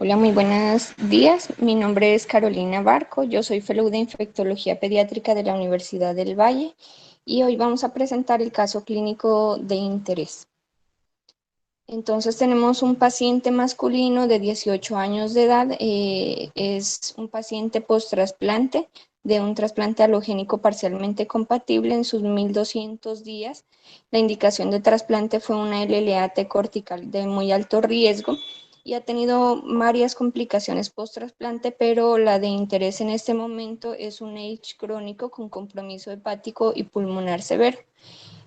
Hola, muy buenos días. Mi nombre es Carolina Barco. Yo soy fellow de Infectología Pediátrica de la Universidad del Valle y hoy vamos a presentar el caso clínico de interés. Entonces tenemos un paciente masculino de 18 años de edad. Es un paciente post-trasplante de un trasplante halogénico parcialmente compatible en sus 1200 días. La indicación de trasplante fue una LLAT cortical de muy alto riesgo y ha tenido varias complicaciones post-trasplante, pero la de interés en este momento es un H crónico con compromiso hepático y pulmonar severo.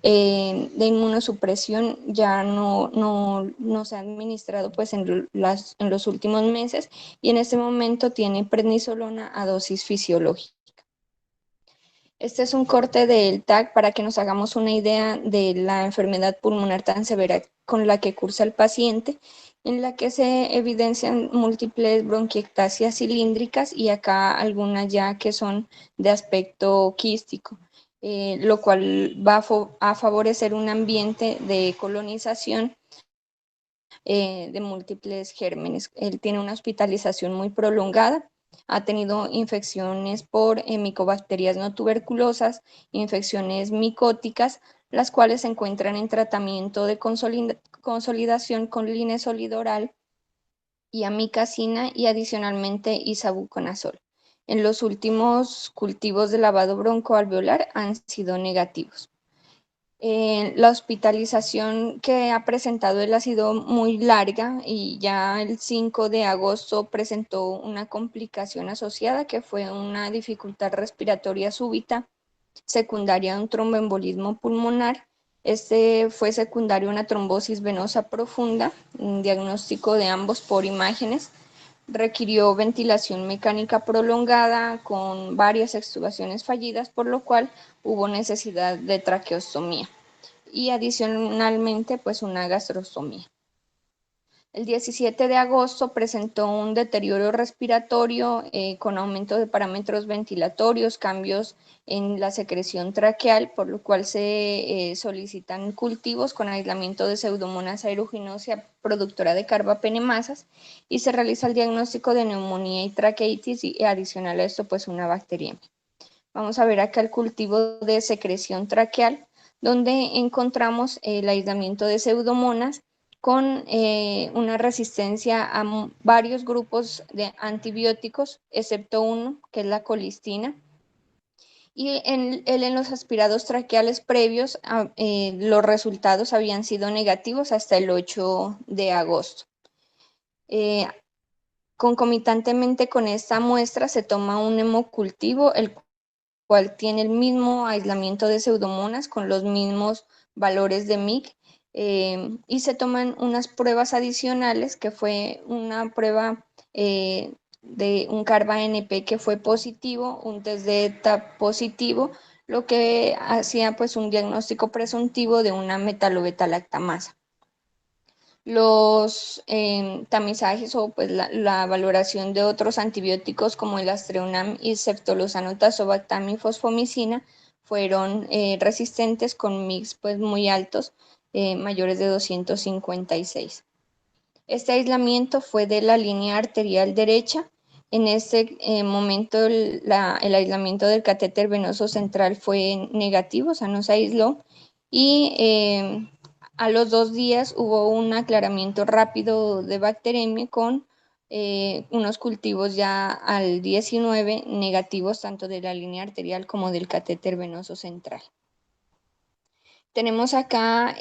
De inmunosupresión ya no se ha administrado pues en los últimos meses y en este momento tiene prednisolona a dosis fisiológica. Este es un corte del TAC para que nos hagamos una idea de la enfermedad pulmonar tan severa con la que cursa el paciente, en la que se evidencian múltiples bronquiectasias cilíndricas y acá algunas ya que son de aspecto quístico, lo cual va a favorecer un ambiente de colonización de múltiples gérmenes. Él tiene una hospitalización muy prolongada, ha tenido infecciones por micobacterias no tuberculosas, infecciones micóticas, las cuales se encuentran en tratamiento de consolidación con linesol oral y amicacina y adicionalmente isavuconazol. En los últimos cultivos de lavado broncoalveolar han sido negativos. La hospitalización que ha presentado él ha sido muy larga y ya el 5 de agosto presentó una complicación asociada que fue una dificultad respiratoria súbita secundaria a un tromboembolismo pulmonar. Este fue secundario a una trombosis venosa profunda, un diagnóstico de ambos por imágenes. Requirió ventilación mecánica prolongada con varias extubaciones fallidas, por lo cual hubo necesidad de traqueostomía y adicionalmente pues una gastrostomía. El 17 de agosto presentó un deterioro respiratorio con aumento de parámetros ventilatorios, cambios en la secreción traqueal, por lo cual se solicitan cultivos con aislamiento de Pseudomonas aeruginosa productora de carbapenemasas y se realiza el diagnóstico de neumonía y traqueitis y adicional a esto pues una bacteriemia. Vamos a ver acá el cultivo de secreción traqueal, donde encontramos el aislamiento de pseudomonas con una resistencia a varios grupos de antibióticos, excepto uno, que es la colistina. Y en los aspirados traqueales previos, los resultados habían sido negativos hasta el 8 de agosto. Concomitantemente con esta muestra se toma un hemocultivo, el cual tiene el mismo aislamiento de pseudomonas con los mismos valores de MIC, y se toman unas pruebas adicionales que fue una prueba de un carba-NP que fue positivo, un test de ETA positivo, lo que hacía pues un diagnóstico presuntivo de una metalobetalactamasa. Los tamizajes o pues la valoración de otros antibióticos como el Astreonam y Ceftolozano, Tazobactam y Fosfomicina fueron resistentes con mix pues muy altos, mayores de 256. Este aislamiento fue de la línea arterial derecha. En este momento el aislamiento del catéter venoso central fue negativo, o sea, no se aisló y a los 2 días hubo un aclaramiento rápido de bacteremia con unos cultivos ya al 19 negativos tanto de la línea arterial como del catéter venoso central. Tenemos acá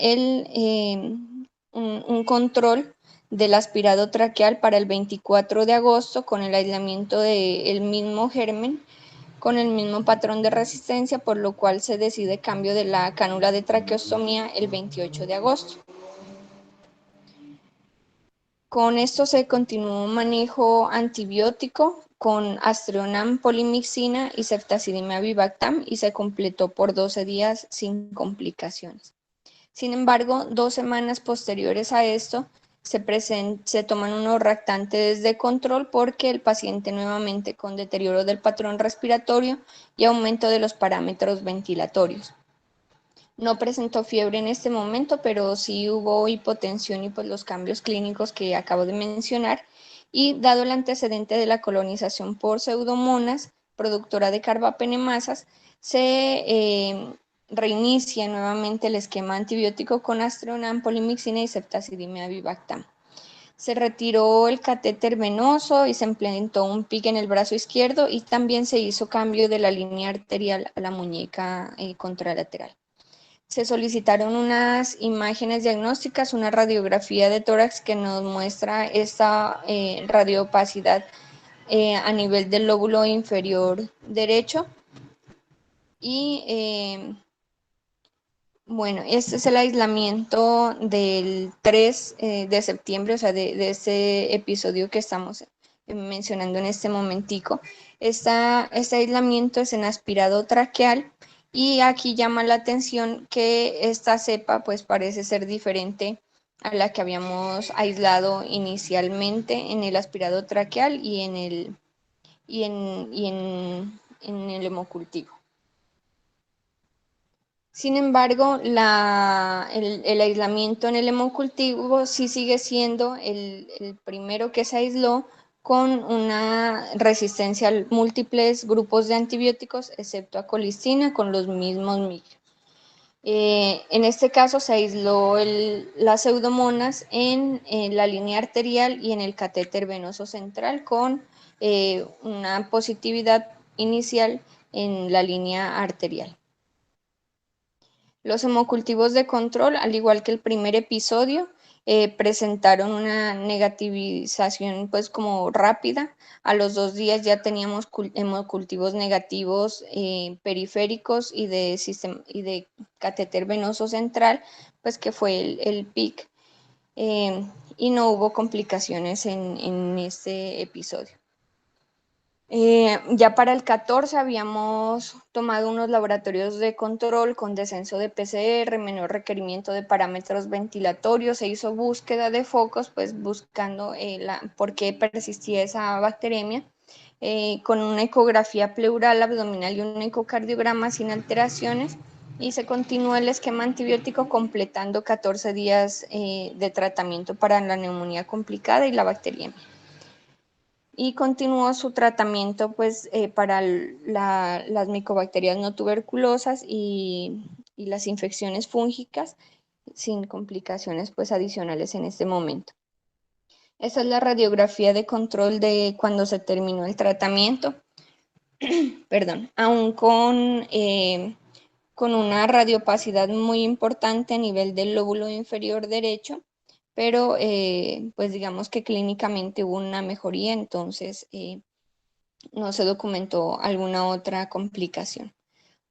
un control del aspirado traqueal para el 24 de agosto con el aislamiento del mismo germen con el mismo patrón de resistencia, por lo cual se decide cambio de la cánula de traqueostomía el 28 de agosto. Con esto se continuó un manejo antibiótico con Astreonam, polimixina y ceftazidime avibactam y se completó por 12 días sin complicaciones. Sin embargo, 2 semanas posteriores a esto se toman unos reactantes de control porque el paciente nuevamente con deterioro del patrón respiratorio y aumento de los parámetros ventilatorios. No presentó fiebre en este momento, pero sí hubo hipotensión y pues los cambios clínicos que acabo de mencionar y dado el antecedente de la colonización por pseudomonas, productora de carbapenemasas, se reinicia nuevamente el esquema antibiótico con Astreonam, polimixina y ceftazidime avibactam. Se retiró el catéter venoso y se implementó un PIC en el brazo izquierdo y también se hizo cambio de la línea arterial a la muñeca contralateral. Se solicitaron unas imágenes diagnósticas, una radiografía de tórax que nos muestra esta radioopacidad a nivel del lóbulo inferior derecho y bueno, este es el aislamiento del 3 de septiembre, o sea, de este episodio que estamos mencionando en este momentico. Este aislamiento es en aspirado traqueal y aquí llama la atención que esta cepa pues parece ser diferente a la que habíamos aislado inicialmente en el aspirado traqueal y en el hemocultivo. Sin embargo, el aislamiento en el hemocultivo sí sigue siendo el primero que se aisló con una resistencia a múltiples grupos de antibióticos, excepto a colistina, con los mismos micros. En este caso se aisló las pseudomonas en la línea arterial y en el catéter venoso central con una positividad inicial en la línea arterial. Los hemocultivos de control, al igual que el primer episodio, presentaron una negativización pues como rápida. A los 2 días ya teníamos hemocultivos negativos periféricos y de catéter venoso central, pues que fue el PIC, y no hubo complicaciones en este episodio. Ya para el 14 habíamos tomado unos laboratorios de control con descenso de PCR, menor requerimiento de parámetros ventilatorios, se hizo búsqueda de focos, pues buscando por qué persistía esa bacteremia, con una ecografía pleural abdominal y un ecocardiograma sin alteraciones, y se continuó el esquema antibiótico completando 14 días de tratamiento para la neumonía complicada y la bacteriemia. Y continuó su tratamiento pues para las micobacterias no tuberculosas y las infecciones fúngicas sin complicaciones pues adicionales en este momento. Esta es la radiografía de control de cuando se terminó el tratamiento, perdón, aún con una radiopacidad muy importante a nivel del lóbulo inferior derecho, pero pues digamos que clínicamente hubo una mejoría, entonces no se documentó alguna otra complicación.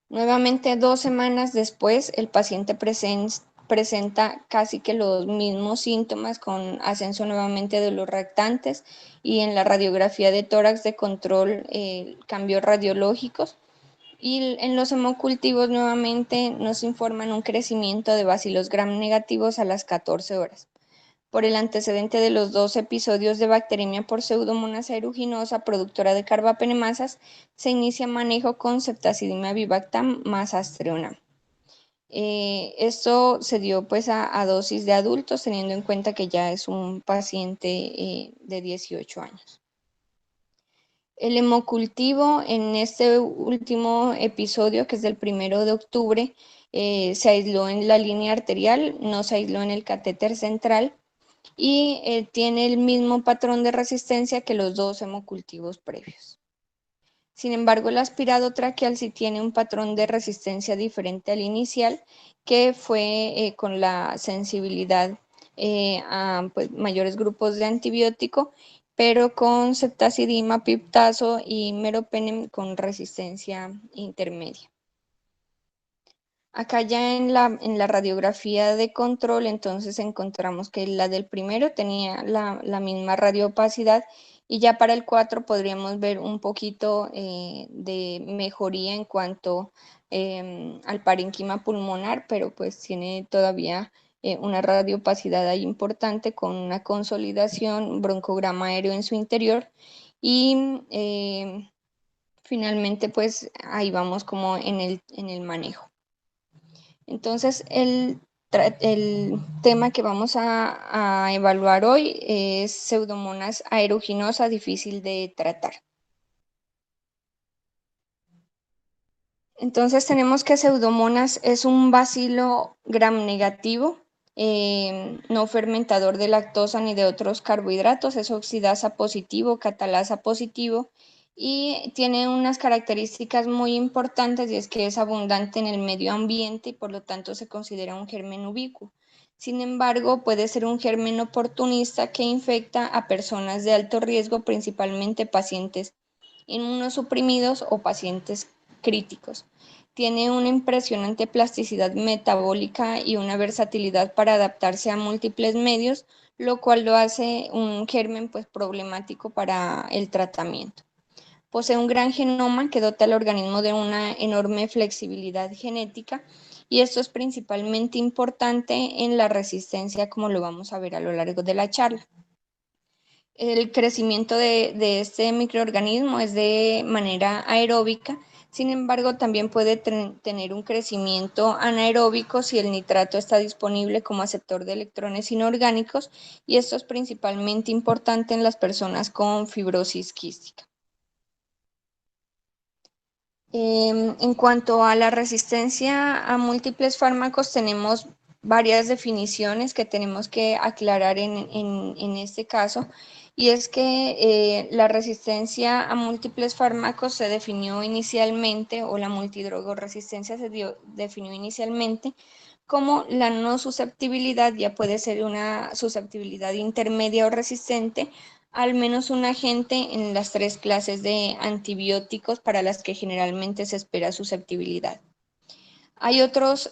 Nuevamente, 2 semanas después, el paciente presenta casi que los mismos síntomas con ascenso nuevamente de los reactantes y en la radiografía de tórax de control cambios radiológicos. Y en los hemocultivos nuevamente nos informan un crecimiento de bacilos gram negativos a las 14 horas. Por el antecedente de los 2 episodios de bacteremia por Pseudomonas aeruginosa productora de carbapenemasas, se inicia manejo con ceftazidime avibactam más Astreonam. Esto se dio pues a dosis de adultos, teniendo en cuenta que ya es un paciente de 18 años. El hemocultivo en este último episodio, que es del 1 de octubre, se aisló en la línea arterial, no se aisló en el catéter central y tiene el mismo patrón de resistencia que los 2 hemocultivos previos. Sin embargo, el aspirado traqueal sí tiene un patrón de resistencia diferente al inicial, que fue con la sensibilidad a pues, mayores grupos de antibiótico, pero con ceftazidima, piptazo y meropenem con resistencia intermedia. Acá ya en la radiografía de control, entonces encontramos que la del primero tenía la misma radioopacidad y ya para el 4 podríamos ver un poquito de mejoría en cuanto al parénquima pulmonar, pero pues tiene todavía una radioopacidad ahí importante con una consolidación, broncograma aéreo en su interior y finalmente pues ahí vamos como en el manejo. Entonces, el el tema que vamos a evaluar hoy es Pseudomonas aeruginosa difícil de tratar. Entonces tenemos que Pseudomonas es un bacilo gram negativo, no fermentador de lactosa ni de otros carbohidratos, es oxidasa positivo, catalasa positivo y tiene unas características muy importantes y es que es abundante en el medio ambiente y por lo tanto se considera un germen ubicuo. Sin embargo, puede ser un germen oportunista que infecta a personas de alto riesgo, principalmente pacientes inmunosuprimidos o pacientes críticos. Tiene una impresionante plasticidad metabólica y una versatilidad para adaptarse a múltiples medios, lo cual lo hace un germen pues, problemático para el tratamiento. Posee un gran genoma que dota al organismo de una enorme flexibilidad genética y esto es principalmente importante en la resistencia, como lo vamos a ver a lo largo de la charla. El crecimiento de este microorganismo es de manera aeróbica, sin embargo también puede tener un crecimiento anaeróbico si el nitrato está disponible como aceptor de electrones inorgánicos y esto es principalmente importante en las personas con fibrosis quística. En cuanto a la resistencia a múltiples fármacos, tenemos varias definiciones que tenemos que aclarar en este caso, y es que la resistencia a múltiples fármacos se definió inicialmente, o la multidrogoresistencia se definió inicialmente como la no susceptibilidad, ya puede ser una susceptibilidad intermedia o resistente, al menos un agente en las tres clases de antibióticos para las que generalmente se espera susceptibilidad. Hay otras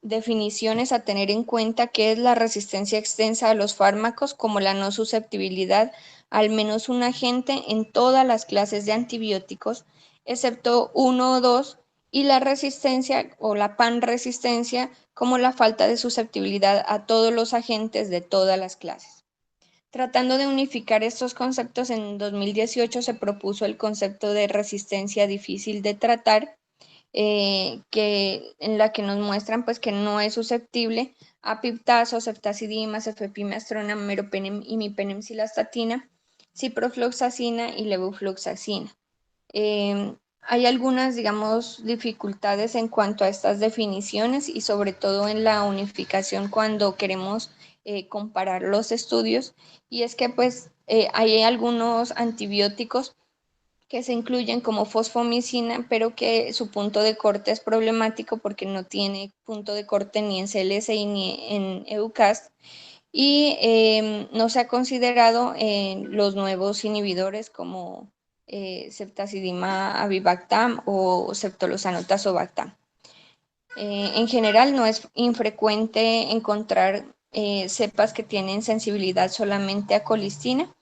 definiciones a tener en cuenta, que es la resistencia extensa a los fármacos, como la no susceptibilidad al menos un agente en todas las clases de antibióticos, excepto uno o dos, y la resistencia o la panresistencia como la falta de susceptibilidad a todos los agentes de todas las clases. Tratando de unificar estos conceptos, en 2018 se propuso el concepto de resistencia difícil de tratar, en la que nos muestran pues, que no es susceptible a piptazo, ceftazidima, cefepime-astrona, meropenem, imipenem, cilastatina, ciprofloxacina y levofloxacina. Hay algunas, digamos, dificultades en cuanto a estas definiciones y sobre todo en la unificación cuando queremos comparar los estudios, y es que pues hay algunos antibióticos que se incluyen como fosfomicina, pero que su punto de corte es problemático porque no tiene punto de corte ni en CLSI ni en EUCAST, y no se ha considerado en los nuevos inhibidores como ceftazidima avibactam o ceftolozano tazobactam. En general no es infrecuente encontrar cepas que tienen sensibilidad solamente a colistina,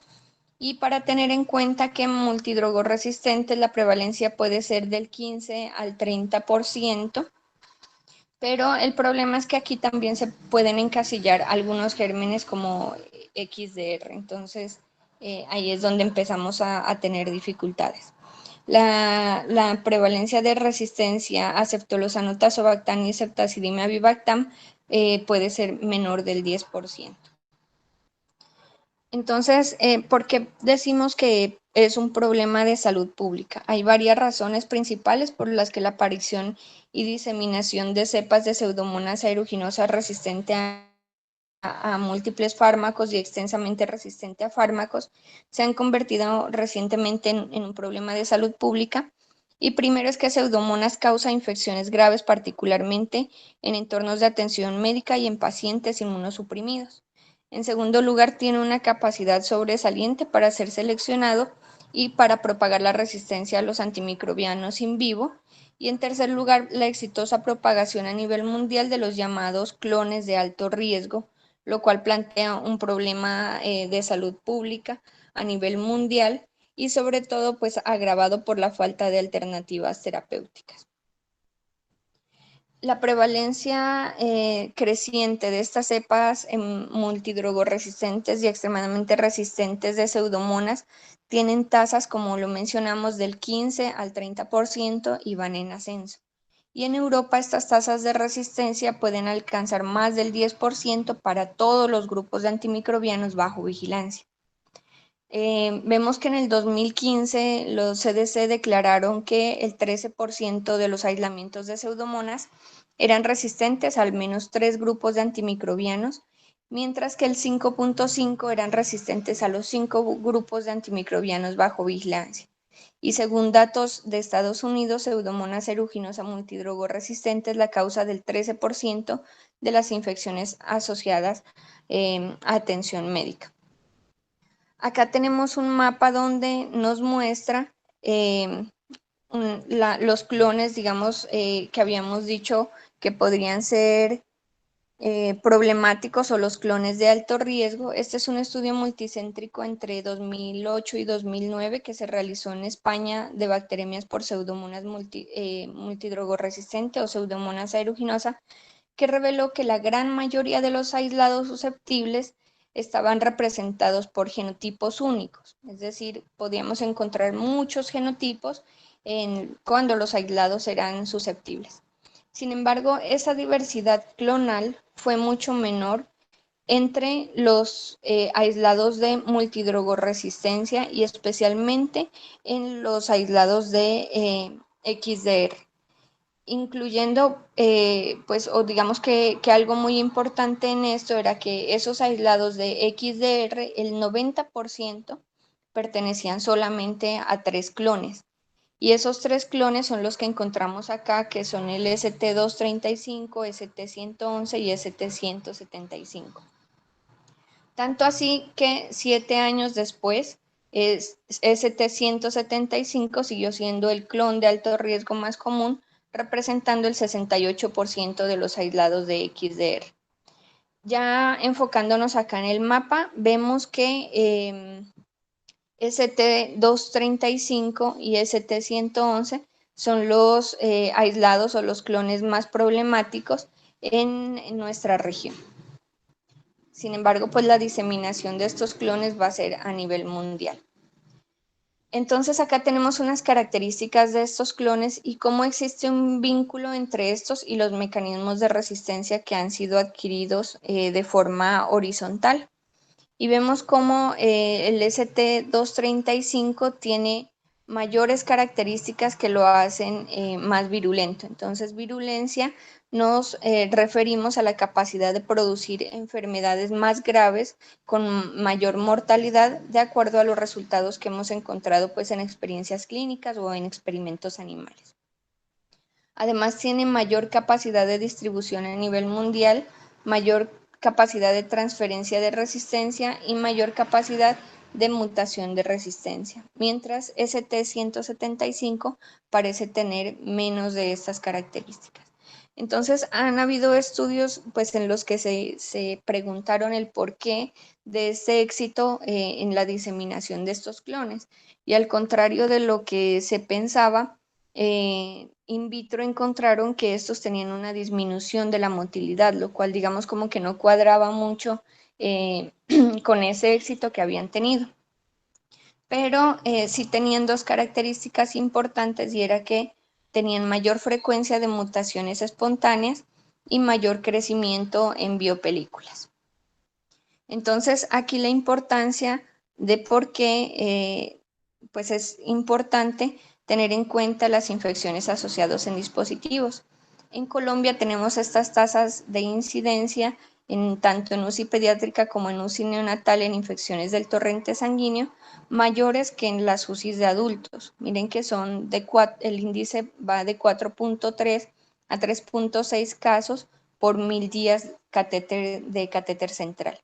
y para tener en cuenta que en multidrogorresistentes la prevalencia puede ser del 15 al 30%, pero el problema es que aquí también se pueden encasillar algunos gérmenes como XDR, entonces ahí es donde empezamos a tener dificultades. La prevalencia de resistencia a ceftolozano tazobactam y ceftazidime avibactam puede ser menor del 10%. Entonces, ¿por qué decimos que es un problema de salud pública? Hay varias razones principales por las que la aparición y diseminación de cepas de Pseudomonas aeruginosa resistente a múltiples fármacos y extensamente resistente a fármacos se han convertido recientemente en un problema de salud pública. Y primero es que Pseudomonas causa infecciones graves, particularmente en entornos de atención médica y en pacientes inmunosuprimidos. En segundo lugar, tiene una capacidad sobresaliente para ser seleccionado y para propagar la resistencia a los antimicrobianos in vivo. Y en tercer lugar, la exitosa propagación a nivel mundial de los llamados clones de alto riesgo, lo cual plantea un problema de salud pública a nivel mundial y sobre todo pues agravado por la falta de alternativas terapéuticas. La prevalencia creciente de estas cepas multidrogorresistentes y extremadamente resistentes de Pseudomonas tienen tasas, como lo mencionamos, del 15 al 30% y van en ascenso. y en Europa estas tasas de resistencia pueden alcanzar más del 10% para todos los grupos de antimicrobianos bajo vigilancia. Vemos que en el 2015 los CDC declararon que el 13% de los aislamientos de pseudomonas eran resistentes a al menos 3 grupos de antimicrobianos, mientras que el 5.5 eran resistentes a los 5 grupos de antimicrobianos bajo vigilancia. Y según datos de Estados Unidos, Pseudomonas aeruginosa multidrogo resistente es la causa del 13% de las infecciones asociadas a atención médica. Acá tenemos un mapa donde nos muestra los clones, digamos, que habíamos dicho que podrían ser problemáticos o los clones de alto riesgo. Este es un estudio multicéntrico entre 2008 y 2009 que se realizó en España de bacteremias por Pseudomonas multidrogoresistente o Pseudomonas aeruginosa, que reveló que la gran mayoría de los aislados susceptibles estaban representados por genotipos únicos, es decir, podíamos encontrar muchos genotipos cuando los aislados eran susceptibles. Sin embargo, esa diversidad clonal fue mucho menor entre los aislados de multidrogoresistencia y especialmente en los aislados de XDR, incluyendo, pues, o digamos que algo muy importante en esto era que esos aislados de XDR, el 90% pertenecían solamente a 3 clones. Y esos 3 clones son los que encontramos acá, que son el ST235, ST111 y ST175. Tanto así que 7 años después, ST175 siguió siendo el clon de alto riesgo más común, representando el 68% de los aislados de XDR. Ya enfocándonos acá en el mapa, vemos que ST235 y ST111 son los aislados o los clones más problemáticos en nuestra región. Sin embargo, pues la diseminación de estos clones va a ser a nivel mundial. Entonces acá tenemos unas características de estos clones y cómo existe un vínculo entre estos y los mecanismos de resistencia que han sido adquiridos de forma horizontal. Y vemos cómo el ST235 tiene mayores características que lo hacen más virulento. Entonces, virulencia nos referimos a la capacidad de producir enfermedades más graves con mayor mortalidad de acuerdo a los resultados que hemos encontrado pues, en experiencias clínicas o en experimentos animales. Además, tiene mayor capacidad de distribución a nivel mundial, mayor capacidad de transferencia de resistencia y mayor capacidad de mutación de resistencia, mientras ST175 parece tener menos de estas características. Entonces, han habido estudios pues, en los que se preguntaron el porqué de este éxito en la diseminación de estos clones. Y al contrario de lo que se pensaba, in vitro encontraron que estos tenían una disminución de la motilidad, lo cual digamos como que no cuadraba mucho con ese éxito que habían tenido. Pero sí tenían 2 características importantes y era que tenían mayor frecuencia de mutaciones espontáneas y mayor crecimiento en biopelículas. Entonces aquí la importancia de por qué pues es importante tener en cuenta las infecciones asociadas en dispositivos. En Colombia tenemos estas tasas de incidencia tanto en UCI pediátrica como en UCI neonatal en infecciones del torrente sanguíneo mayores que en las UCIs de adultos. Miren que son el índice va de 4.3 a 3.6 casos por 1000 días de catéter central.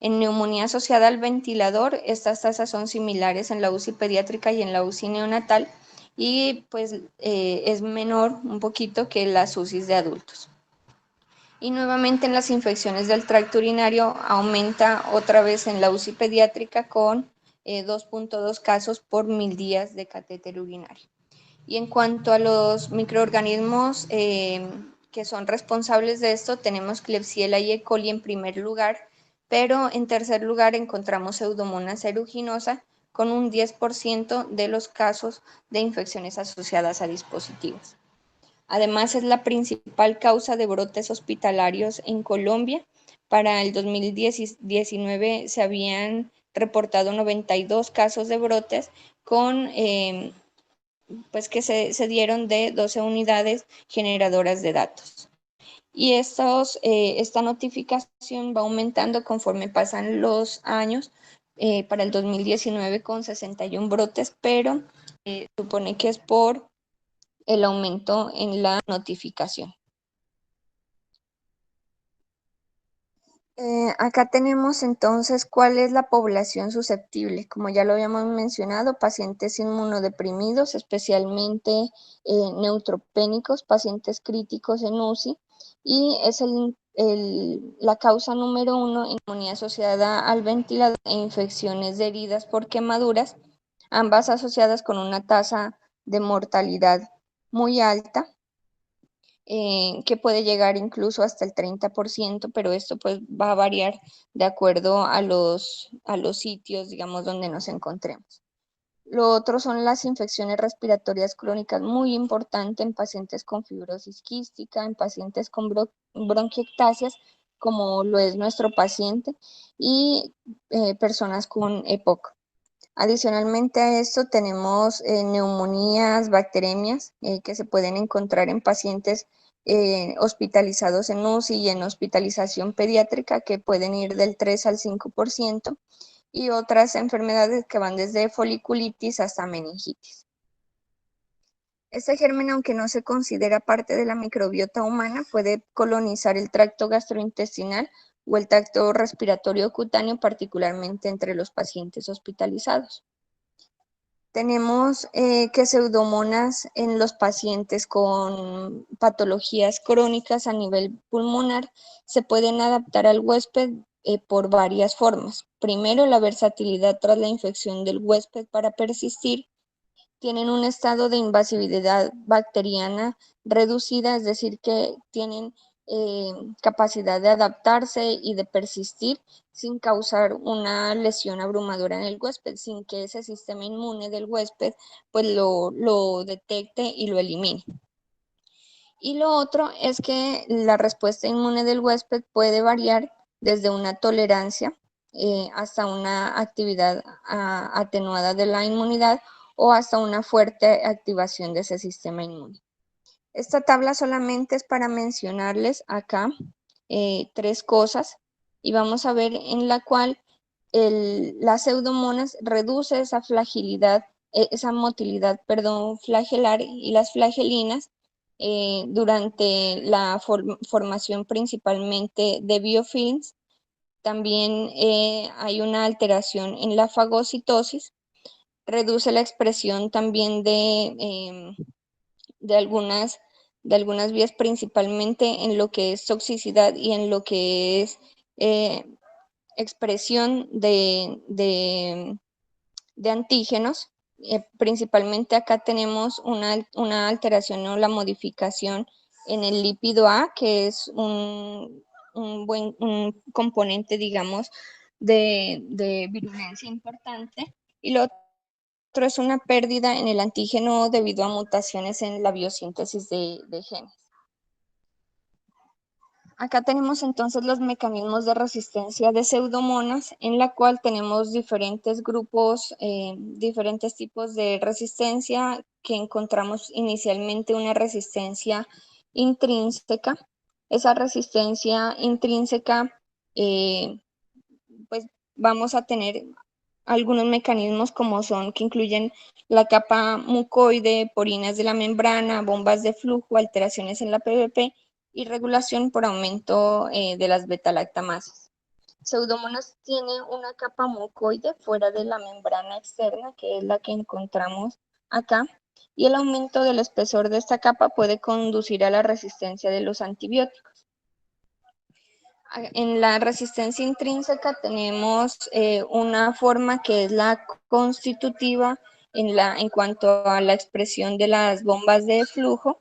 En neumonía asociada al ventilador, estas tasas son similares en la UCI pediátrica y en la UCI neonatal y pues es menor un poquito que las UCIs de adultos. Y nuevamente en las infecciones del tracto urinario aumenta otra vez en la UCI pediátrica con 2.2 casos por 1000 días de catéter urinario. Y en cuanto a los microorganismos que son responsables de esto, tenemos Klebsiella y E. coli en primer lugar, pero en tercer lugar encontramos Pseudomonas aeruginosa con un 10% de los casos de infecciones asociadas a dispositivos. Además, es la principal causa de brotes hospitalarios en Colombia. Para el 2019 se habían reportado 92 casos de brotes con pues que se dieron de 12 unidades generadoras de datos. Y esta notificación va aumentando conforme pasan los años. Para el 2019 con 61 brotes, pero supone que es por el aumento en la notificación. Acá tenemos entonces cuál es la población susceptible. Como ya lo habíamos mencionado, pacientes inmunodeprimidos, especialmente neutropénicos, pacientes críticos en UCI, y es la causa número 1 en neumonía asociada al ventilador e infecciones de heridas por quemaduras, ambas asociadas con una tasa de mortalidad muy alta, que puede llegar incluso hasta el 30%, pero esto pues va a variar de acuerdo a los sitios, digamos, donde nos encontremos. Lo otro son las infecciones respiratorias crónicas, muy importante en pacientes con fibrosis quística, en pacientes con bronquiectasias, como lo es nuestro paciente, y personas con EPOC. Adicionalmente a esto tenemos neumonías, bacteremias que se pueden encontrar en pacientes hospitalizados en UCI y en hospitalización pediátrica, que pueden ir del 3 al 5%, y otras enfermedades que van desde foliculitis hasta meningitis. Este germen, aunque no se considera parte de la microbiota humana, puede colonizar el tracto gastrointestinal o el tracto respiratorio cutáneo, particularmente entre los pacientes hospitalizados. Tenemos que pseudomonas en los pacientes con patologías crónicas a nivel pulmonar se pueden adaptar al huésped por varias formas. Primero, la versatilidad tras la infección del huésped para persistir. Tienen un estado de invasividad bacteriana reducida, es decir, que tienen capacidad de adaptarse y de persistir sin causar una lesión abrumadora en el huésped, sin que ese sistema inmune del huésped pues lo detecte y lo elimine. Y lo otro es que la respuesta inmune del huésped puede variar desde una tolerancia hasta una actividad atenuada de la inmunidad o hasta una fuerte activación de ese sistema inmune. Esta tabla solamente es para mencionarles acá tres cosas, y vamos a ver en la cual las pseudomonas reduce esa flagilidad, esa motilidad, perdón, flagelar, y las flagelinas durante la formación principalmente de biofilms. También hay una alteración en la fagocitosis, reduce la expresión también de algunas, de algunas vías, principalmente en lo que es toxicidad y en lo que es expresión de antígenos. Principalmente acá tenemos una alteración o la modificación en el lípido A, que es un componente, digamos, de virulencia importante, y lo otro es una pérdida en el antígeno debido a mutaciones en la biosíntesis de genes. Acá tenemos entonces los mecanismos de resistencia de pseudomonas, en la cual tenemos diferentes grupos, diferentes tipos de resistencia, que encontramos inicialmente una resistencia intrínseca. Esa resistencia intrínseca, pues vamos a tener algunos mecanismos como son, que incluyen la capa mucoide, porinas de la membrana, bombas de flujo, alteraciones en la PVP y regulación por aumento de las beta-lactamasas. Pseudomonas tiene una capa mucoide fuera de la membrana externa, que es la que encontramos acá, y el aumento del espesor de esta capa puede conducir a la resistencia de los antibióticos. En la resistencia intrínseca tenemos una forma que es la constitutiva en cuanto a la expresión de las bombas de flujo.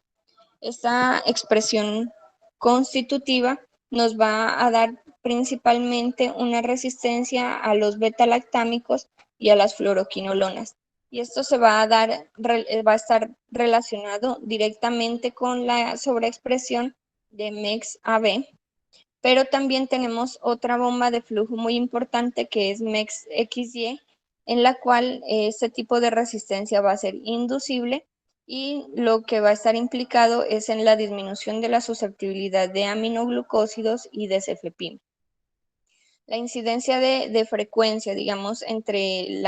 Esta expresión constitutiva nos va a dar principalmente una resistencia a los beta-lactámicos y a las fluoroquinolonas. y esto se va a dar, va a estar relacionado directamente con la sobreexpresión de MEX-AB, pero también tenemos otra bomba de flujo muy importante que es MEX-XY, en la cual este tipo de resistencia va a ser inducible y lo que va a estar implicado es en la disminución de la susceptibilidad de aminoglucósidos y de cefepime. La incidencia de frecuencia, digamos, entre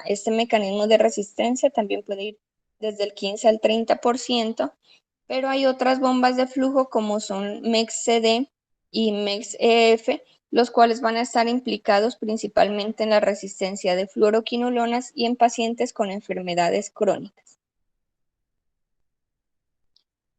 este mecanismo de resistencia también puede ir desde el 15 al 30%, pero hay otras bombas de flujo como son MEX-CD y MEX-EF, los cuales van a estar implicados principalmente en la resistencia de fluoroquinolonas y en pacientes con enfermedades crónicas.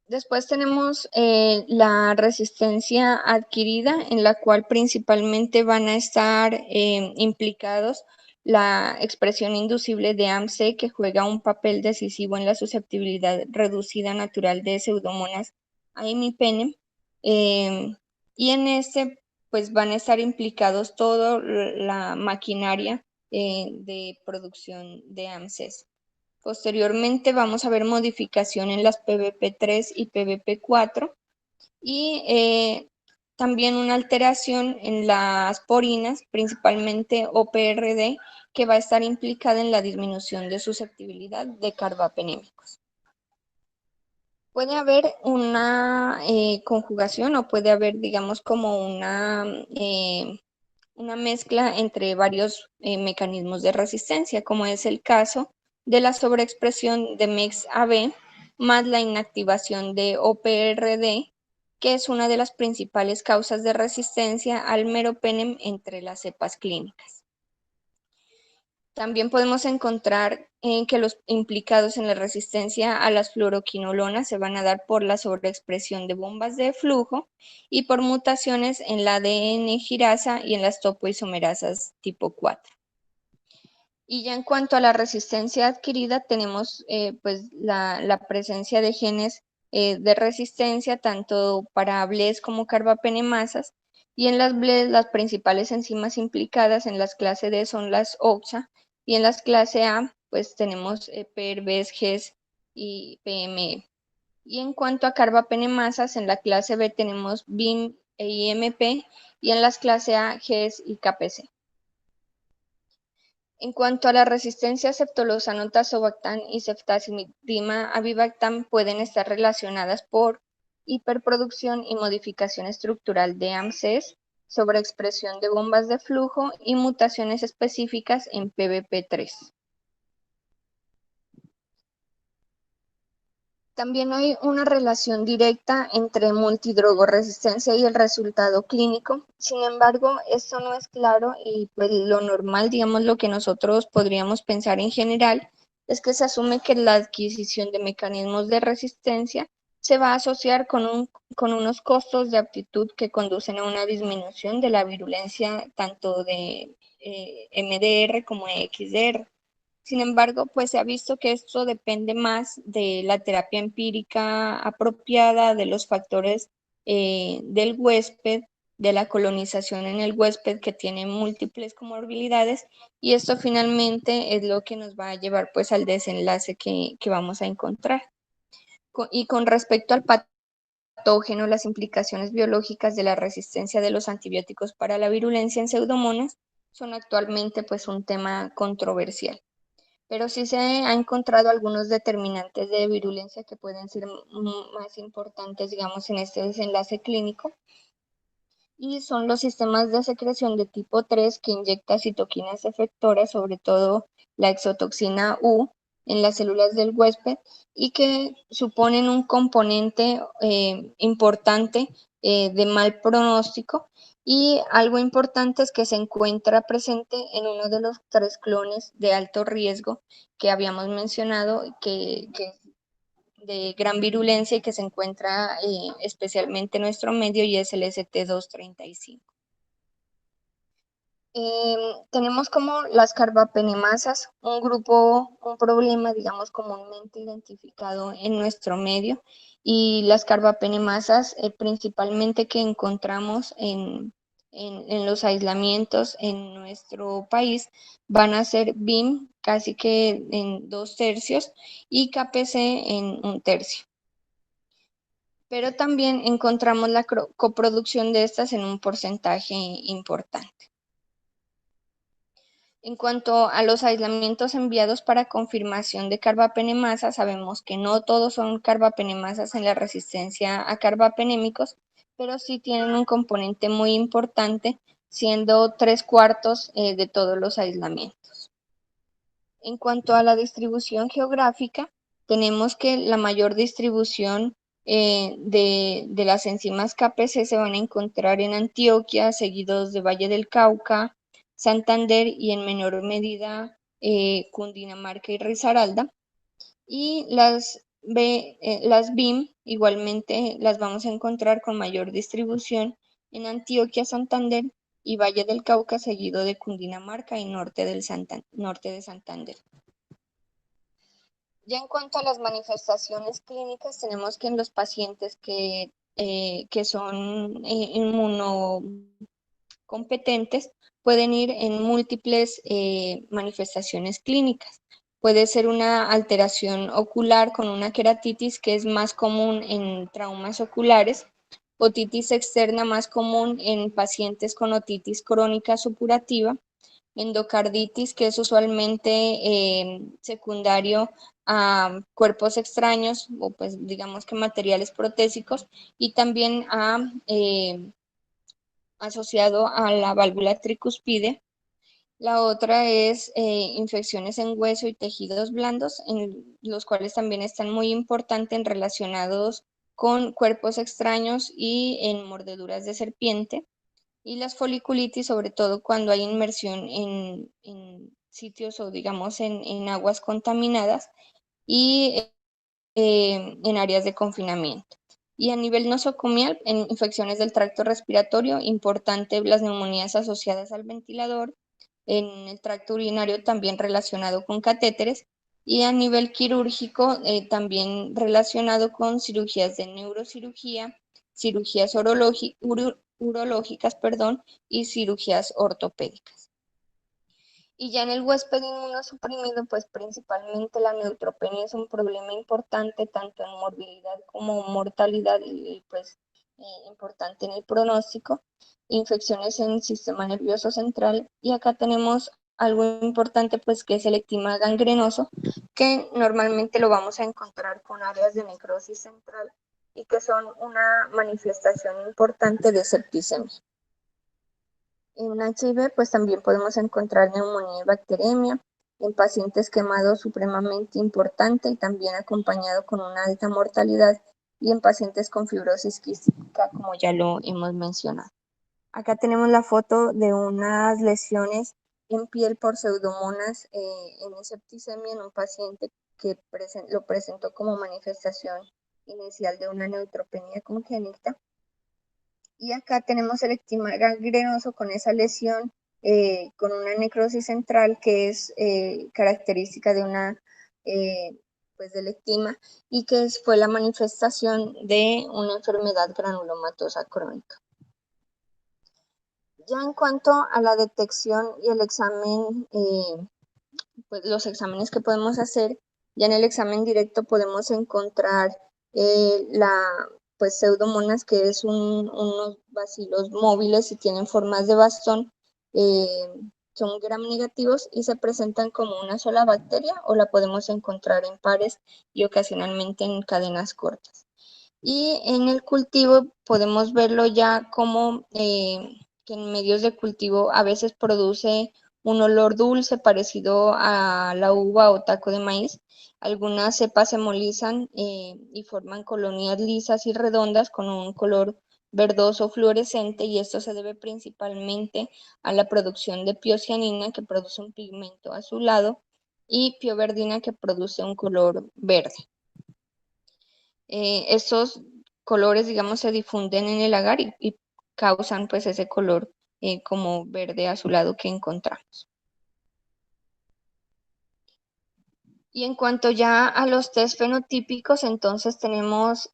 Después tenemos la resistencia adquirida, en la cual principalmente van a estar implicados la expresión inducible de AMC, que juega un papel decisivo en la susceptibilidad reducida natural de Pseudomonas a imipenem. Y en este, pues van a estar implicados toda la maquinaria de producción de AMCs. Posteriormente vamos a ver modificación en las PBP3 y PBP4 y también una alteración en las porinas, principalmente OPRD, que va a estar implicada en la disminución de susceptibilidad de carbapenémicos. Puede haber una conjugación o puede haber, digamos, como una mezcla entre varios mecanismos de resistencia, como es el caso de la sobreexpresión de MEX-AB más la inactivación de OPRD, que es una de las principales causas de resistencia al meropenem entre las cepas clínicas. También podemos encontrar que los implicados en la resistencia a las fluoroquinolonas se van a dar por la sobreexpresión de bombas de flujo y por mutaciones en la ADN girasa y en las topoisomerasas tipo 4. Y ya en cuanto a la resistencia adquirida, tenemos pues la presencia de genes de resistencia tanto para BLES como carbapenemasas, y en las BLES las principales enzimas implicadas en las clase D son las OXA, y en las clase A pues tenemos PER, BES, GES y PME. Y en cuanto a carbapenemasas, en la clase B tenemos BIM e IMP, y en las clase A, GES y KPC. En cuanto a la resistencia a ceftolosano, tazobactam y ceftazimib-avibactam, avibactam pueden estar relacionadas por hiperproducción y modificación estructural de AMCs, sobreexpresión de bombas de flujo y mutaciones específicas en PBP3. También hay una relación directa entre multidrogoresistencia y el resultado clínico. Sin embargo, esto no es claro y pues lo normal, digamos, lo que nosotros podríamos pensar en general es que se asume que la adquisición de mecanismos de resistencia se va a asociar con unos costos de aptitud que conducen a una disminución de la virulencia tanto de MDR como de XDR. Sin embargo, pues se ha visto que esto depende más de la terapia empírica apropiada, de los factores del huésped, de la colonización en el huésped que tiene múltiples comorbilidades, y esto finalmente es lo que nos va a llevar pues al desenlace que vamos a encontrar. Y con respecto al patógeno, las implicaciones biológicas de la resistencia de los antibióticos para la virulencia en pseudomonas son actualmente pues un tema controversial, pero sí se ha encontrado algunos determinantes de virulencia que pueden ser más importantes, digamos, en este desenlace clínico, y son los sistemas de secreción de tipo 3 que inyecta citoquinas efectoras, sobre todo la exotoxina U, en las células del huésped, y que suponen un componente importante de mal pronóstico. Y algo importante es que se encuentra presente en uno de los 3 clones de alto riesgo que habíamos mencionado, que de gran virulencia y que se encuentra especialmente en nuestro medio, y es el ST235. Tenemos como las carbapenemasas, un problema, digamos, comúnmente identificado en nuestro medio, y las carbapenemasas principalmente que encontramos en los aislamientos en nuestro país van a ser BIM, casi que en 2/3 y KPC en 1/3. Pero también encontramos la coproducción de estas en un porcentaje importante. En cuanto a los aislamientos enviados para confirmación de carbapenemasa, sabemos que no todos son carbapenemasas en la resistencia a carbapenémicos, pero sí tienen un componente muy importante, siendo 3/4 de todos los aislamientos. En cuanto a la distribución geográfica, tenemos que la mayor distribución de las enzimas KPC se van a encontrar en Antioquia, seguidos de Valle del Cauca, Santander y en menor medida Cundinamarca y Risaralda. Y las BIM igualmente las vamos a encontrar con mayor distribución en Antioquia, Santander y Valle del Cauca, seguido de Cundinamarca y norte de Santander. Ya en cuanto a las manifestaciones clínicas, tenemos que en los pacientes que son inmunocompetentes pueden ir en múltiples manifestaciones clínicas. Puede ser una alteración ocular con una queratitis, que es más común en traumas oculares, otitis externa más común en pacientes con otitis crónica supurativa, endocarditis, que es usualmente secundario a cuerpos extraños o pues digamos que materiales protésicos, y también asociado a la válvula tricuspide. La otra es infecciones en hueso y tejidos blandos, en los cuales también están muy importantes relacionados con cuerpos extraños y en mordeduras de serpiente. Y las foliculitis, sobre todo cuando hay inmersión en sitios o digamos en aguas contaminadas y en áreas de confinamiento. Y a nivel nosocomial, en infecciones del tracto respiratorio, importante las neumonías asociadas al ventilador, en el tracto urinario también relacionado con catéteres, y a nivel quirúrgico también relacionado con cirugías de neurocirugía, cirugías urológicas, y cirugías ortopédicas. Y ya en el huésped inmunosuprimido, pues principalmente la neutropenia es un problema importante tanto en morbilidad como mortalidad y pues importante en el pronóstico. Infecciones en el sistema nervioso central, y acá tenemos algo importante pues que es el ectima gangrenoso, que normalmente lo vamos a encontrar con áreas de necrosis central y que son una manifestación importante de septicemia. En HIV, pues también podemos encontrar neumonía y bacteremia. En pacientes quemados, supremamente importante y también acompañado con una alta mortalidad. Y en pacientes con fibrosis quística, como ya lo hemos mencionado. Acá tenemos la foto de unas lesiones en piel por pseudomonas en septicemia en un paciente que lo presentó como manifestación inicial de una neutropenia congénita. Y acá tenemos el ectima gangrenoso con esa lesión, con una necrosis central que es característica de pues del ectima, y que fue la manifestación de una enfermedad granulomatosa crónica. Ya en cuanto a la detección y el examen, pues los exámenes que podemos hacer, ya en el examen directo podemos encontrar pues pseudomonas, que es unos bacilos móviles y tienen formas de bastón, son gram negativos y se presentan como una sola bacteria, o la podemos encontrar en pares y ocasionalmente en cadenas cortas. Y en el cultivo podemos verlo ya como que en medios de cultivo a veces produce un olor dulce parecido a la uva o taco de maíz. Algunas cepas se molizan y forman colonias lisas y redondas con un color verdoso fluorescente, y esto se debe principalmente a la producción de piocianina, que produce un pigmento azulado, y pioverdina, que produce un color verde. Estos colores, digamos, se difunden en el agar y causan pues ese color como verde azulado que encontramos. Y en cuanto ya a los test fenotípicos, entonces tenemos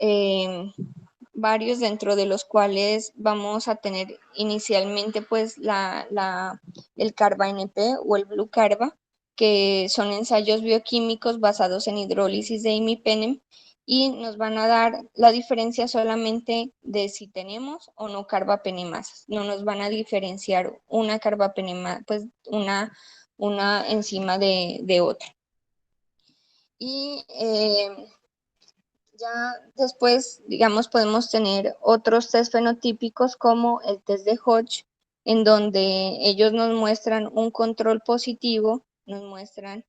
varios, dentro de los cuales vamos a tener inicialmente pues el CARBA-NP o el Blue Carba, que son ensayos bioquímicos basados en hidrólisis de imipenem, y nos van a dar la diferencia solamente de si tenemos o no carbapenemasas. No nos van a diferenciar una carbapenemasa, pues una enzima de otra. Y ya después, digamos, podemos tener otros test fenotípicos como el test de Hodge, en donde ellos nos muestran un control positivo, nos muestran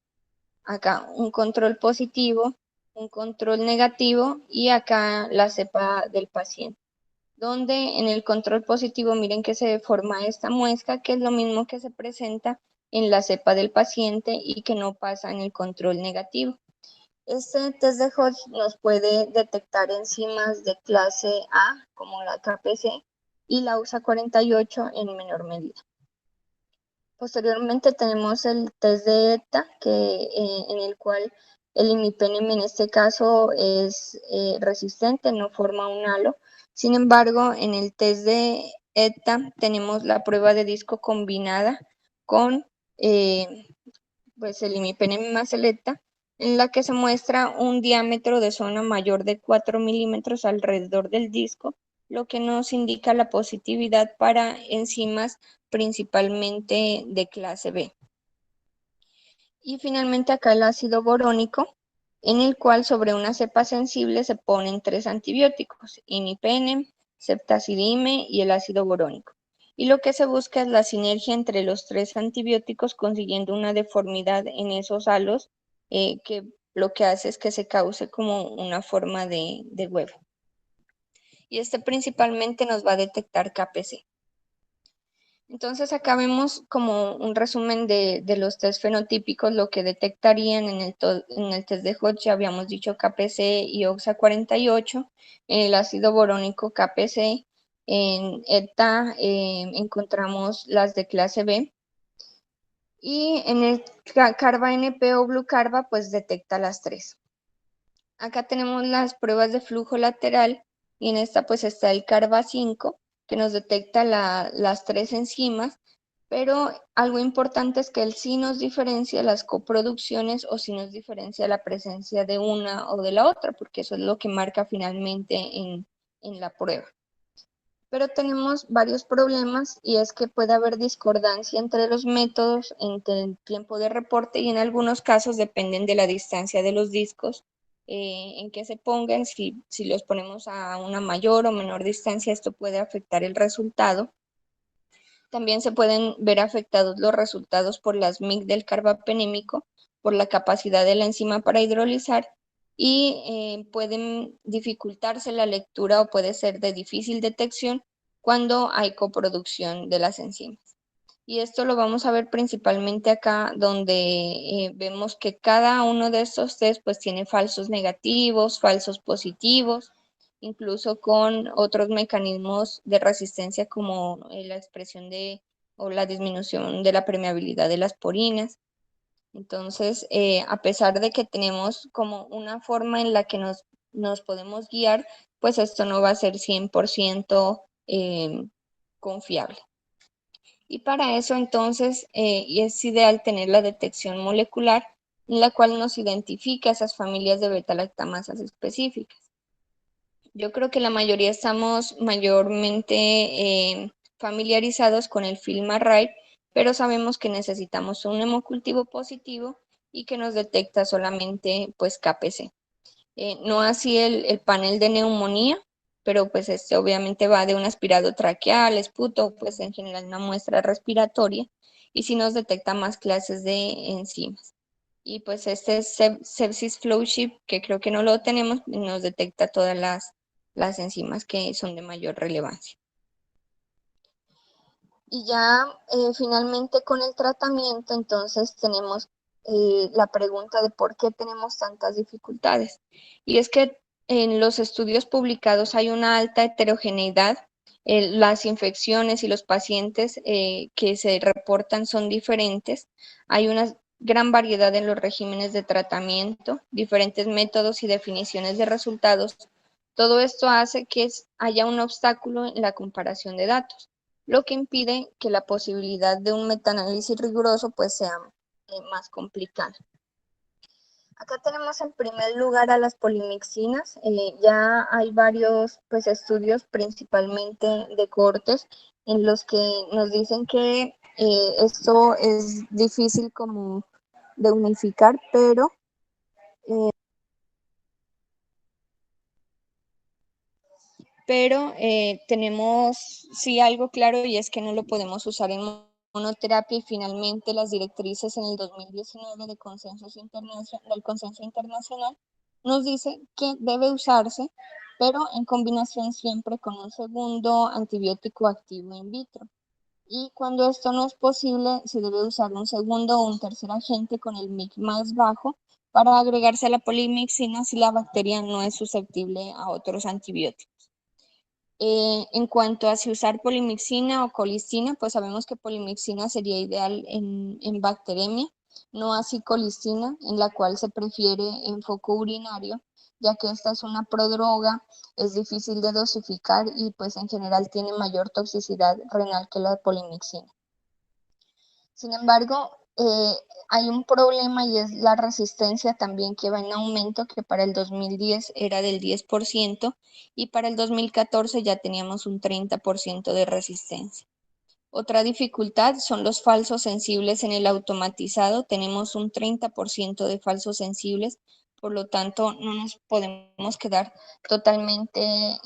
acá un control positivo, un control negativo y acá la cepa del paciente. Donde en el control positivo, miren que se forma esta muesca, que es lo mismo que se presenta en la cepa del paciente y que no pasa en el control negativo. Este test de Hodge nos puede detectar enzimas de clase A, como la KPC, y la USA48 en menor medida. Posteriormente tenemos el test de ETA, en el cual el imipenem en este caso es resistente, no forma un halo. Sin embargo, en el test de ETA tenemos la prueba de disco combinada con pues el imipenem más el ETA, en la que se muestra un diámetro de zona mayor de 4 milímetros alrededor del disco, lo que nos indica la positividad para enzimas principalmente de clase B. Y finalmente acá el ácido borónico, en el cual sobre una cepa sensible se ponen 3 antibióticos, imipenem, ceftazidime y el ácido borónico. Y lo que se busca es la sinergia entre los 3 antibióticos, consiguiendo una deformidad en esos halos, que lo que hace es que se cause como una forma de huevo. Y este principalmente nos va a detectar KPC. Entonces acá vemos como un resumen de los test fenotípicos, lo que detectarían en el test de Hodge. Habíamos dicho KPC y OXA48, en el ácido borónico KPC, en ETA encontramos las de clase B, y en el carba-NP o glucarba pues detecta las 3. Acá tenemos las pruebas de flujo lateral, y en esta pues está el carba-5, que nos detecta las 3 enzimas, pero algo importante es que él sí nos diferencia las coproducciones o sí nos diferencia la presencia de una o de la otra, porque eso es lo que marca finalmente en la prueba. Pero tenemos varios problemas, y es que puede haber discordancia entre los métodos, entre el tiempo de reporte, y en algunos casos dependen de la distancia de los discos en que se pongan. Si los ponemos a una mayor o menor distancia, esto puede afectar el resultado. También se pueden ver afectados los resultados por las MIC del carbapenémico, por la capacidad de la enzima para hidrolizar, y pueden dificultarse la lectura o puede ser de difícil detección cuando hay coproducción de las enzimas. Y esto lo vamos a ver principalmente acá, donde vemos que cada uno de estos test pues tiene falsos negativos, falsos positivos, incluso con otros mecanismos de resistencia como la expresión o la disminución de la permeabilidad de las porinas. Entonces, a pesar de que tenemos como una forma en la que nos podemos guiar, pues esto no va a ser 100% confiable. Y para eso entonces es ideal tener la detección molecular, en la cual nos identifica esas familias de beta-lactamasas específicas. Yo creo que la mayoría estamos mayormente familiarizados con el FilmArray, pero sabemos que necesitamos un hemocultivo positivo y que nos detecta solamente pues KPC. No así el panel de neumonía, pero pues este obviamente va de un aspirado traqueal, esputo, pues en general una muestra respiratoria, y sí nos detecta más clases de enzimas. Y pues este sepsis flowsheet, que creo que no lo tenemos, nos detecta todas las enzimas que son de mayor relevancia. Y ya finalmente con el tratamiento, entonces tenemos la pregunta de por qué tenemos tantas dificultades. Y es que en los estudios publicados hay una alta heterogeneidad. Las infecciones y los pacientes que se reportan son diferentes. Hay una gran variedad en los regímenes de tratamiento, diferentes métodos y definiciones de resultados. Todo esto hace que haya un obstáculo en la comparación de datos, lo que impide que la posibilidad de un metaanálisis riguroso pues sea más complicada. Acá tenemos en primer lugar a las polimixinas. Ya hay varios pues, estudios, principalmente de cohortes, en los que nos dicen que esto es difícil como de unificar, pero tenemos sí algo claro, y es que no lo podemos usar en monoterapia, y finalmente las directrices en el 2019 del consenso internacional nos dice que debe usarse, pero en combinación siempre con un segundo antibiótico activo in vitro. Y cuando esto no es posible, se debe usar un segundo o un tercer agente con el MIC más bajo para agregarse a la polimixina si la bacteria no es susceptible a otros antibióticos. En cuanto a si usar polimixina o colistina, pues sabemos que polimixina sería ideal en bacteremia, no así colistina, en la cual se prefiere en foco urinario, ya que esta es una prodroga, es difícil de dosificar y pues en general tiene mayor toxicidad renal que la polimixina. Sin embargo, hay un problema, y es la resistencia también, que va en aumento, que para el 2010 era del 10% y para el 2014 ya teníamos un 30% de resistencia. Otra dificultad son los falsos sensibles en el automatizado. Tenemos un 30% de falsos sensibles, por lo tanto no nos podemos quedar totalmente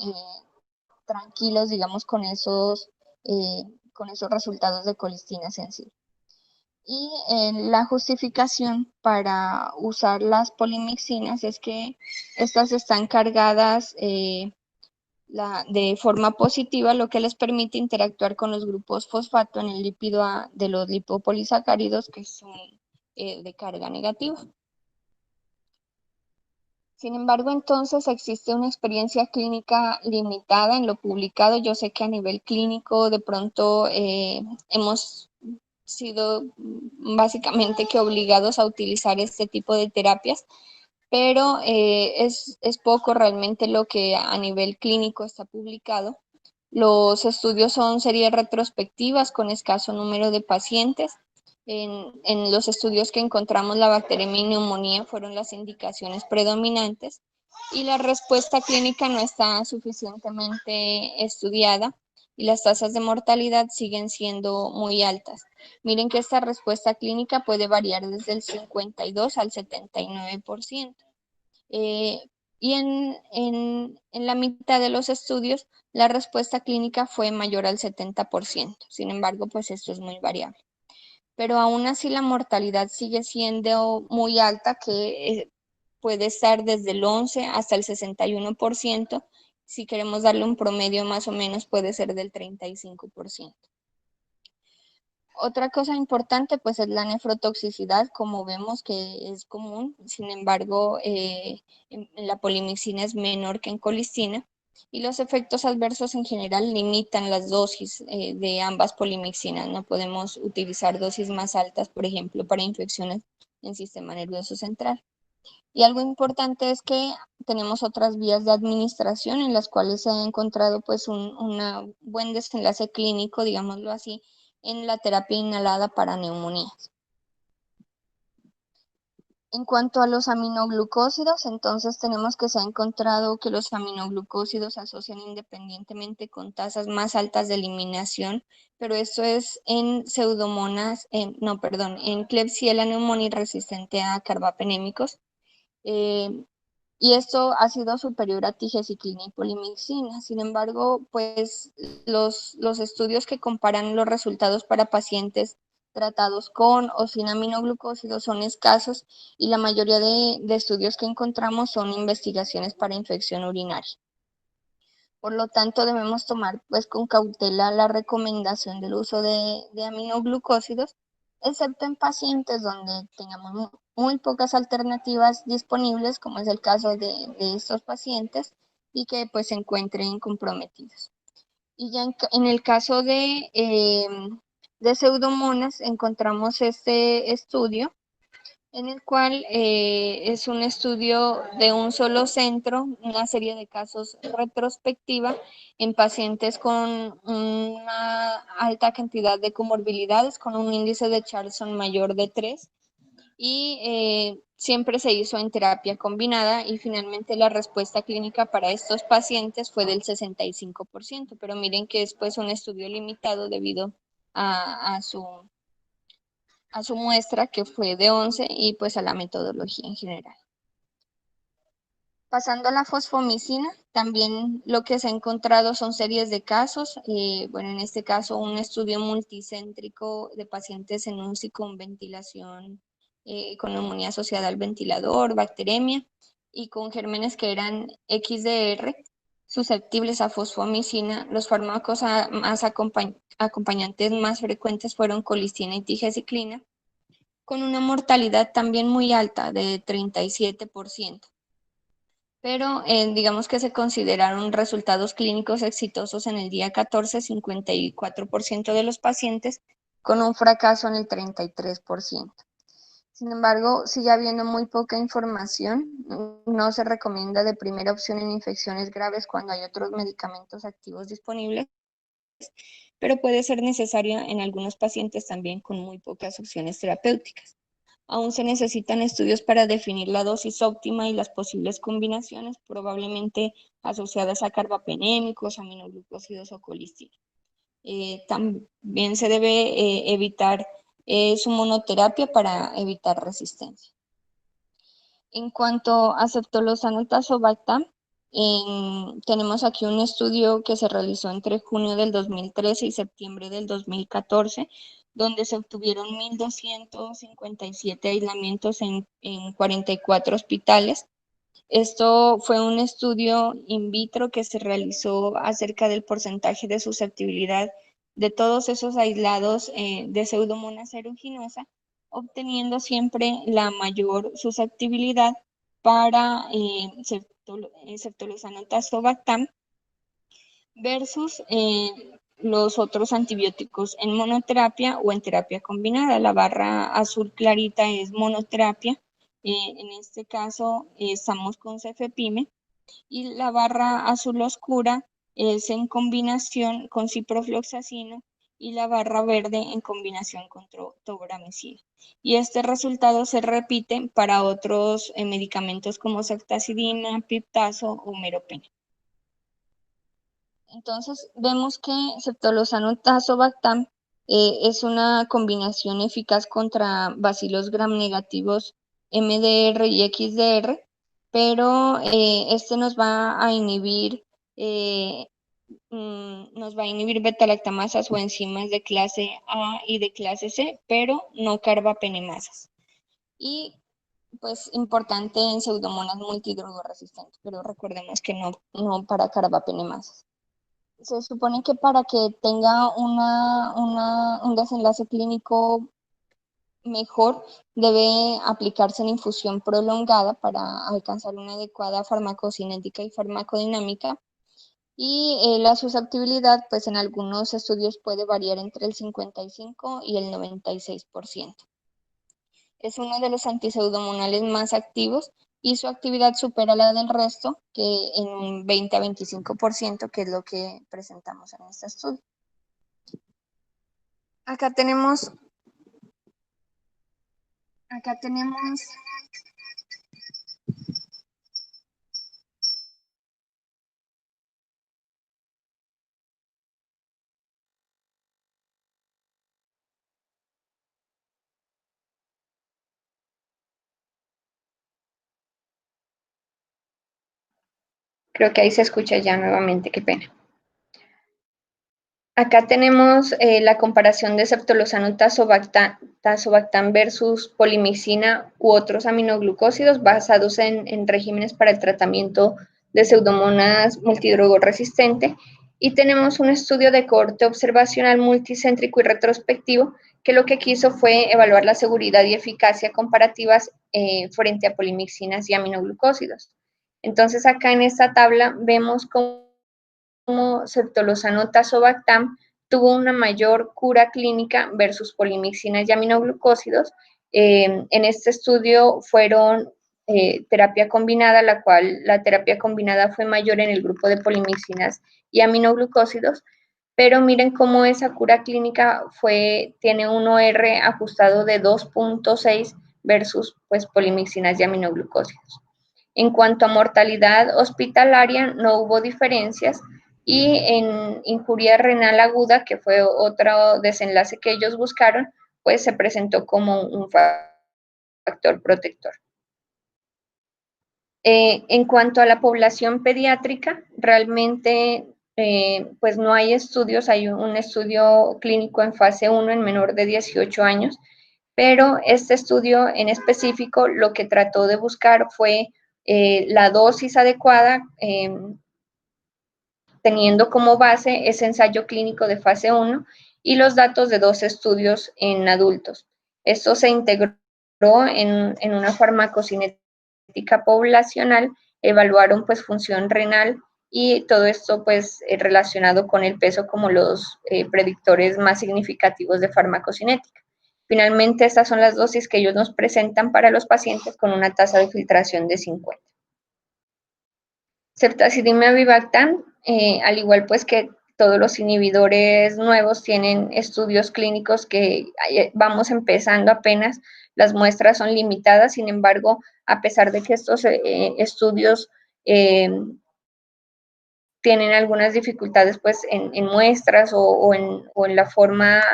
tranquilos, digamos, con esos resultados de colistina sensible. Y la justificación para usar las polimixinas es que estas están cargadas de forma positiva, lo que les permite interactuar con los grupos fosfato en el lípido A de los lipopolisacáridos, que son de carga negativa. Sin embargo, entonces existe una experiencia clínica limitada en lo publicado. Yo sé que a nivel clínico de pronto hemos sido básicamente que obligados a utilizar este tipo de terapias, pero es poco realmente lo que a nivel clínico está publicado. Los estudios son series retrospectivas con escaso número de pacientes. En los estudios que encontramos, la bacteremia y neumonía fueron las indicaciones predominantes, y la respuesta clínica no está suficientemente estudiada y las tasas de mortalidad siguen siendo muy altas. Miren que esta respuesta clínica puede variar desde el 52 al 79%. Y en la mitad de los estudios, la respuesta clínica fue mayor al 70%. Sin embargo, pues esto es muy variable. Pero aún así la mortalidad sigue siendo muy alta, que puede estar desde el 11 hasta el 61%. Si queremos darle un promedio, más o menos puede ser del 35%. Otra cosa importante pues es la nefrotoxicidad, como vemos que es común. Sin embargo, en la polimixina es menor que en colistina, y los efectos adversos en general limitan las dosis de ambas polimixinas. No podemos utilizar dosis más altas, por ejemplo, para infecciones en sistema nervioso central. Y algo importante es que tenemos otras vías de administración en las cuales se ha encontrado pues un buen desenlace clínico, digámoslo así, en la terapia inhalada para neumonías. En cuanto a los aminoglucósidos, entonces tenemos que se ha encontrado que los aminoglucósidos se asocian independientemente con tasas más altas de eliminación, pero esto es en pseudomonas, en Klebsiella pneumoniae resistente a carbapenémicos. Y esto ha sido superior a tigecyclina y polimixina. Sin embargo, pues los estudios que comparan los resultados para pacientes tratados con o sin aminoglucósidos son escasos, y la mayoría de estudios que encontramos son investigaciones para infección urinaria. Por lo tanto, debemos tomar pues con cautela la recomendación del uso de aminoglucósidos, excepto en pacientes donde tengamos muy pocas alternativas disponibles, como es el caso de estos pacientes, y que pues se encuentren comprometidos. Y ya en el caso de pseudomonas, encontramos este estudio en el cual es un estudio de un solo centro, una serie de casos retrospectiva en pacientes con una alta cantidad de comorbilidades, con un índice de Charlson mayor de 3, y siempre se hizo en terapia combinada y finalmente la respuesta clínica para estos pacientes fue del 65%, pero miren que es pues un estudio limitado debido a su muestra que fue de 11 y pues a la metodología en general. Pasando a la fosfomicina, también lo que se ha encontrado son series de casos. Bueno, en este caso un estudio multicéntrico de pacientes en UCI con ventilación, con neumonía asociada al ventilador, bacteremia y con gérmenes que eran XDR susceptibles a fosfomicina. Los fármacos más acompañantes más frecuentes fueron colistina y tigecyclina, con una mortalidad también muy alta de 37%. Pero digamos que se consideraron resultados clínicos exitosos en el día 14, 54% de los pacientes, con un fracaso en el 33%. Sin embargo, sigue habiendo muy poca información. No se recomienda de primera opción en infecciones graves cuando hay otros medicamentos activos disponibles, pero puede ser necesaria en algunos pacientes también con muy pocas opciones terapéuticas. Aún se necesitan estudios para definir la dosis óptima y las posibles combinaciones, probablemente asociadas a carbapenémicos, aminoglucósidos o colistina. También se debe evitar su monoterapia para evitar resistencia. En cuanto a ceftolozano tazobactam, tenemos aquí un estudio que se realizó entre junio del 2013 y septiembre del 2014, donde se obtuvieron 1.257 aislamientos en 44 hospitales. Esto fue un estudio in vitro que se realizó acerca del porcentaje de susceptibilidad de todos esos aislados de Pseudomonas aeruginosa, obteniendo siempre la mayor susceptibilidad para ceftolozano tazobactam versus los otros antibióticos en monoterapia o en terapia combinada. La barra azul clarita es monoterapia, en este caso estamos con cefepime, y la barra azul oscura es en combinación con ciprofloxacino y la barra verde en combinación con tobramicina. Y este resultado se repite para otros medicamentos como ceftazidima, piptazo o meropenem. Entonces vemos que ceftolozano tazobactam es una combinación eficaz contra bacilos gram negativos MDR y XDR, pero este nos va a inhibir beta-lactamasas o enzimas de clase A y de clase C, pero no carbapenemasas. Y pues importante en pseudomonas multidrogoresistentes, pero recordemos que no para carbapenemasas. Se supone que para que tenga un desenlace clínico mejor, debe aplicarse en infusión prolongada para alcanzar una adecuada farmacocinética y farmacodinámica. Y la susceptibilidad, pues en algunos estudios puede variar entre el 55 y el 96%. Es uno de los antipseudomonales más activos y su actividad supera la del resto, que en un 20 a 25%, que es lo que presentamos en este estudio. Acá tenemos creo que ahí se escucha ya nuevamente, qué pena. Acá tenemos la comparación de ceftolozano tazobactam versus polimicina u otros aminoglucósidos basados en regímenes para el tratamiento de pseudomonas multidrogoresistente, y tenemos un estudio de cohorte observacional multicéntrico y retrospectivo que lo que quiso fue evaluar la seguridad y eficacia comparativas frente a polimixinas y aminoglucósidos. Entonces acá en esta tabla vemos cómo ceftolozano tazobactam tuvo una mayor cura clínica versus polimixinas y aminoglucósidos. En este estudio fueron terapia combinada, la cual la terapia combinada fue mayor en el grupo de polimixinas y aminoglucósidos, pero miren cómo esa cura clínica tiene un OR ajustado de 2.6 versus pues, polimixinas y aminoglucósidos. En cuanto a mortalidad hospitalaria, no hubo diferencias, y en injuria renal aguda, que fue otro desenlace que ellos buscaron, pues se presentó como un factor protector. En cuanto a la población pediátrica, realmente pues no hay estudios, hay un estudio clínico en fase 1 en menor de 18 años, pero este estudio en específico lo que trató de buscar fue la dosis adecuada, teniendo como base ese ensayo clínico de fase 1 y los datos de 2 estudios en adultos. Esto se integró en una farmacocinética poblacional, evaluaron pues función renal y todo esto pues relacionado con el peso como los predictores más significativos de farmacocinética. Finalmente, estas son las dosis que ellos nos presentan para los pacientes con una tasa de filtración de 50. Ceftazidime avibactam, al igual pues que todos los inhibidores nuevos, tienen estudios clínicos que vamos empezando apenas, las muestras son limitadas, sin embargo, a pesar de que estos estudios tienen algunas dificultades pues en muestras o en la forma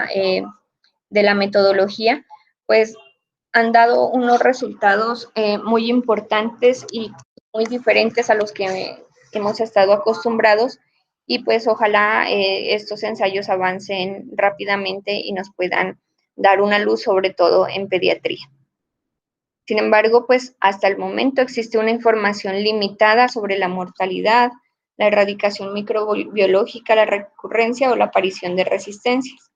de la metodología, pues han dado unos resultados muy importantes y muy diferentes a los que hemos estado acostumbrados, y pues ojalá estos ensayos avancen rápidamente y nos puedan dar una luz, sobre todo en pediatría. Sin embargo, pues hasta el momento existe una información limitada sobre la mortalidad, la erradicación microbiológica, la recurrencia o la aparición de resistencias.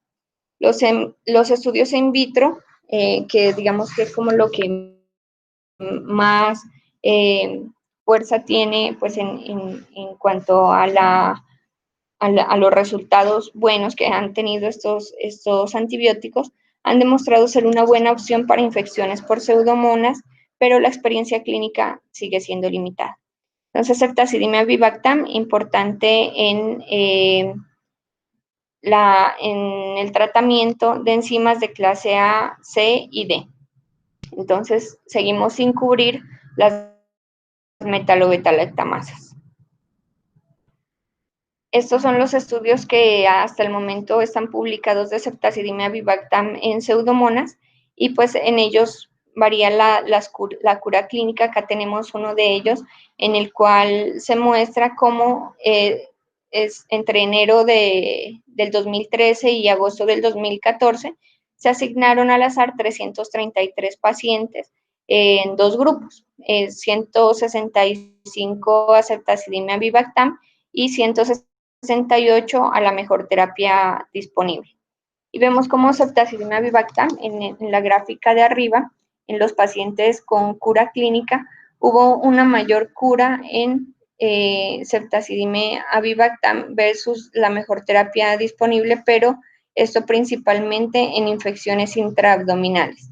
Los estudios in vitro, que digamos que es como lo que más fuerza tiene pues en cuanto a los resultados buenos que han tenido estos antibióticos, han demostrado ser una buena opción para infecciones por pseudomonas, pero la experiencia clínica sigue siendo limitada. Entonces, ceftazidime avibactam, importante en el tratamiento de enzimas de clase A, C y D. Entonces, seguimos sin cubrir las metalobeta-lactamasas. Estos son los estudios que hasta el momento están publicados de ceftazidime avibactam en pseudomonas, y pues en ellos varía la cura clínica. Acá tenemos uno de ellos en el cual se muestra cómo es entre enero del 2013 y agosto del 2014 se asignaron al azar 333 pacientes en dos grupos, 165 a ceftazidime avibactam y 168 a la mejor terapia disponible. Y vemos cómo ceftazidime avibactam en la gráfica de arriba, en los pacientes con cura clínica, hubo una mayor cura en ceftazidime avibactam versus la mejor terapia disponible, pero esto principalmente en infecciones intraabdominales.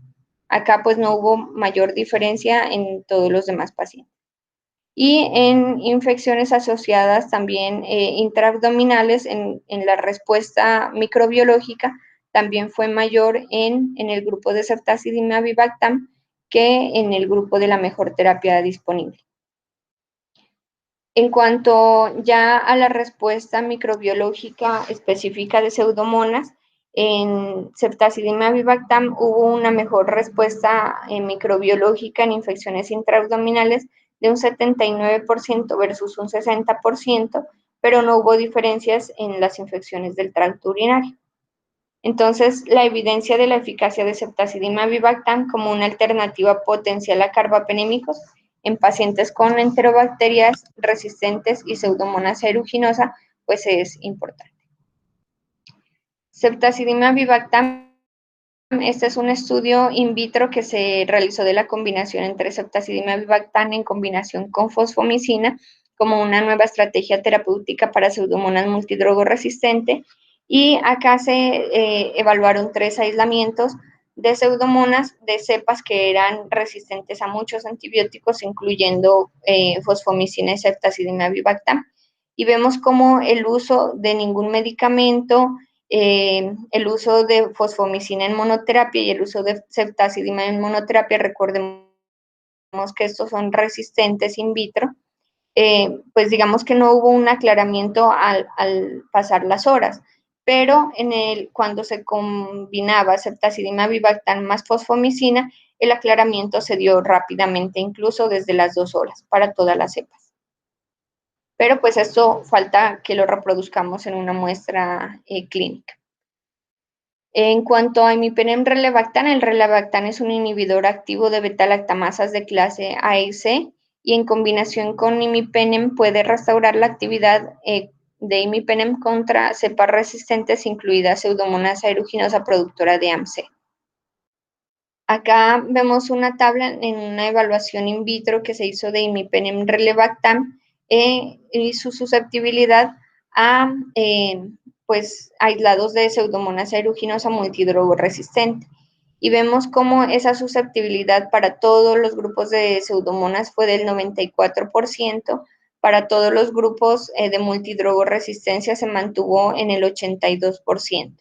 Acá pues no hubo mayor diferencia en todos los demás pacientes. Y en infecciones asociadas también intraabdominales, en la respuesta microbiológica también fue mayor en el grupo de ceftazidime avibactam que en el grupo de la mejor terapia disponible. En cuanto ya a la respuesta microbiológica específica de pseudomonas, en ceftazidime avibactam hubo una mejor respuesta microbiológica en infecciones intraabdominales de un 79% versus un 60%, pero no hubo diferencias en las infecciones del tracto urinario. Entonces, la evidencia de la eficacia de ceftazidime avibactam como una alternativa potencial a carbapenémicos en pacientes con enterobacterias resistentes y pseudomonas aeruginosa, pues es importante. Ceftazidime avibactam, este es un estudio in vitro que se realizó de la combinación entre ceftazidime avibactam en combinación con fosfomicina como una nueva estrategia terapéutica para pseudomonas multidrogo resistente, y acá se evaluaron 3 aislamientos de pseudomonas de cepas que eran resistentes a muchos antibióticos, incluyendo fosfomicina y ceftazidime avibactam, y vemos como el uso de ningún medicamento el uso de fosfomicina en monoterapia y el uso de ceftazidima en monoterapia, recordemos que estos son resistentes in vitro, pues digamos que no hubo un aclaramiento al pasar las horas, pero cuando se combinaba ceftazidima avibactam más fosfomicina, el aclaramiento se dio rápidamente, incluso desde las 2 horas, para todas las cepas. Pero pues esto falta que lo reproduzcamos en una muestra clínica. En cuanto a imipenem relebactam, el relebactam es un inhibidor activo de beta-lactamasas de clase A y C, y en combinación con imipenem puede restaurar la actividad de imipenem contra cepas resistentes, incluida Pseudomonas aeruginosa productora de AMC. Acá vemos una tabla en una evaluación in vitro que se hizo de imipenem relebactam y su susceptibilidad a pues aislados de Pseudomonas aeruginosa multidrogo resistente. Y vemos cómo esa susceptibilidad para todos los grupos de Pseudomonas fue del 94%, para todos los grupos de multidrogo resistencia se mantuvo en el 82%.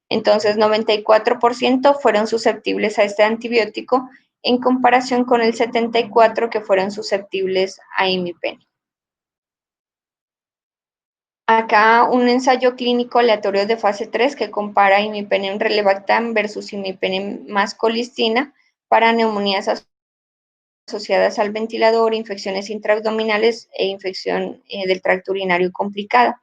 Entonces, 94% fueron susceptibles a este antibiótico en comparación con el 74% que fueron susceptibles a imipenem. Acá un ensayo clínico aleatorio de fase 3 que compara imipenem relebactam versus imipenem más colistina para neumonías asociadas al ventilador, infecciones intraabdominales e infección del tracto urinario complicada.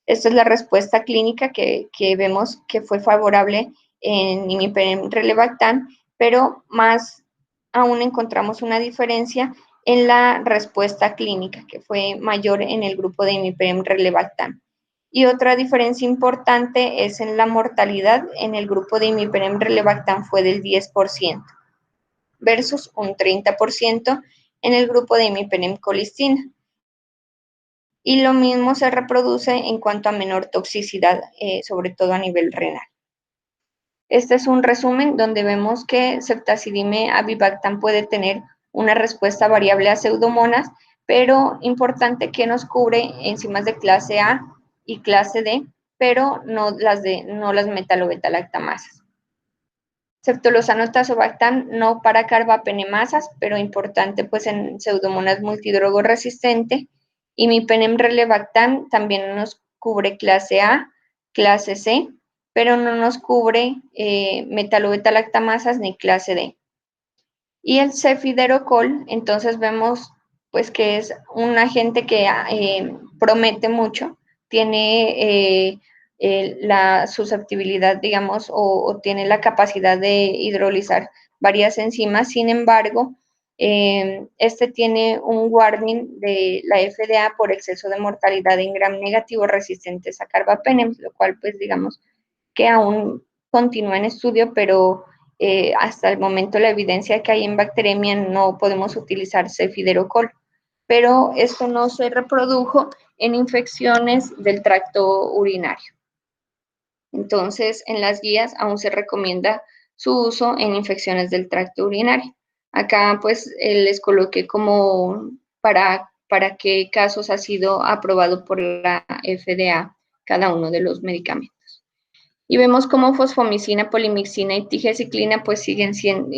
Esta es la respuesta clínica que vemos que fue favorable en imipenem relebactam, pero más aún encontramos una diferencia en la respuesta clínica, que fue mayor en el grupo de imipenem relebactam. Y otra diferencia importante es en la mortalidad. En el grupo de imipenem relebactam fue del 10% versus un 30% en el grupo de imipenem colistina. Y lo mismo se reproduce en cuanto a menor toxicidad, sobre todo a nivel renal. Este es un resumen donde vemos que ceftazidime avibactam puede tener una respuesta variable a pseudomonas, pero importante que nos cubre enzimas de clase A y clase D, pero no las metalobeta-lactamasas. Ceftolozano tazobactam no para carbapenemasas, pero importante pues en pseudomonas multidrogo resistente. Imipenem relebactam también nos cubre clase A, clase C, pero no nos cubre metalobeta-lactamasas ni clase D. Y el cefiderocol, entonces vemos pues que es un agente que promete mucho, tiene la susceptibilidad, digamos, o tiene la capacidad de hidrolizar varias enzimas. Sin embargo, este tiene un warning de la FDA por exceso de mortalidad en gram negativo resistentes a carbapenem, lo cual pues digamos que aún continúa en estudio, pero hasta el momento la evidencia que hay en bacteremia no podemos utilizar cefiderocol, pero esto no se reprodujo en infecciones del tracto urinario. Entonces, en las guías aún se recomienda su uso en infecciones del tracto urinario. Acá pues les coloqué como para qué casos ha sido aprobado por la FDA cada uno de los medicamentos. Y vemos cómo fosfomicina, polimixina y tigeciclina pues siguen siendo,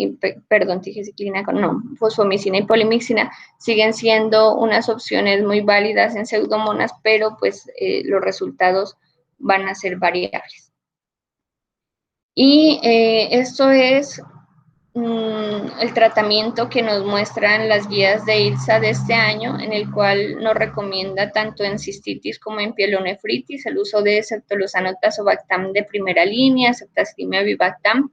fosfomicina y polimixina siguen siendo unas opciones muy válidas en pseudomonas, pero pues los resultados van a ser variables. Y esto es el tratamiento que nos muestran las guías de ILSA de este año, en el cual nos recomienda tanto en cistitis como en pielonefritis el uso de ceftolozano tazobactam de primera línea, ceftazidime avibactam,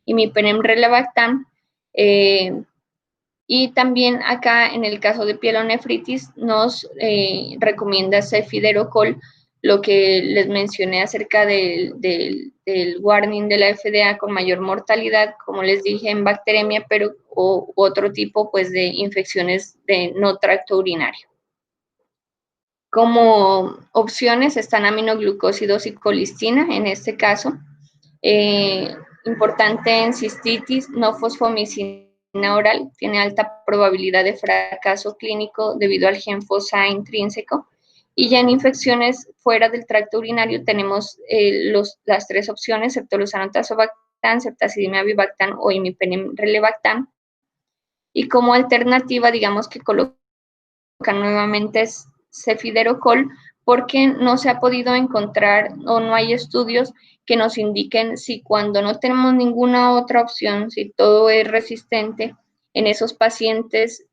imipenem relebactam, y también acá en el caso de pielonefritis nos recomienda cefiderocol, lo que les mencioné acerca del warning de la FDA con mayor mortalidad, como les dije, en bacteremia, pero otro tipo pues de infecciones de no tracto urinario. Como opciones están aminoglucósidos y colistina, en este caso. Importante en cistitis, no fosfomicina oral, tiene alta probabilidad de fracaso clínico debido al gen FOSA intrínseco. Y ya en infecciones fuera del tracto urinario tenemos las tres opciones: Ceftolozano tazobactam, Ceftazidime avibactam o Imipenem relebactam. Y como alternativa, digamos que colocan nuevamente cefiderocol, porque no se ha podido encontrar o no hay estudios que nos indiquen si cuando no tenemos ninguna otra opción, si todo es resistente, en esos pacientes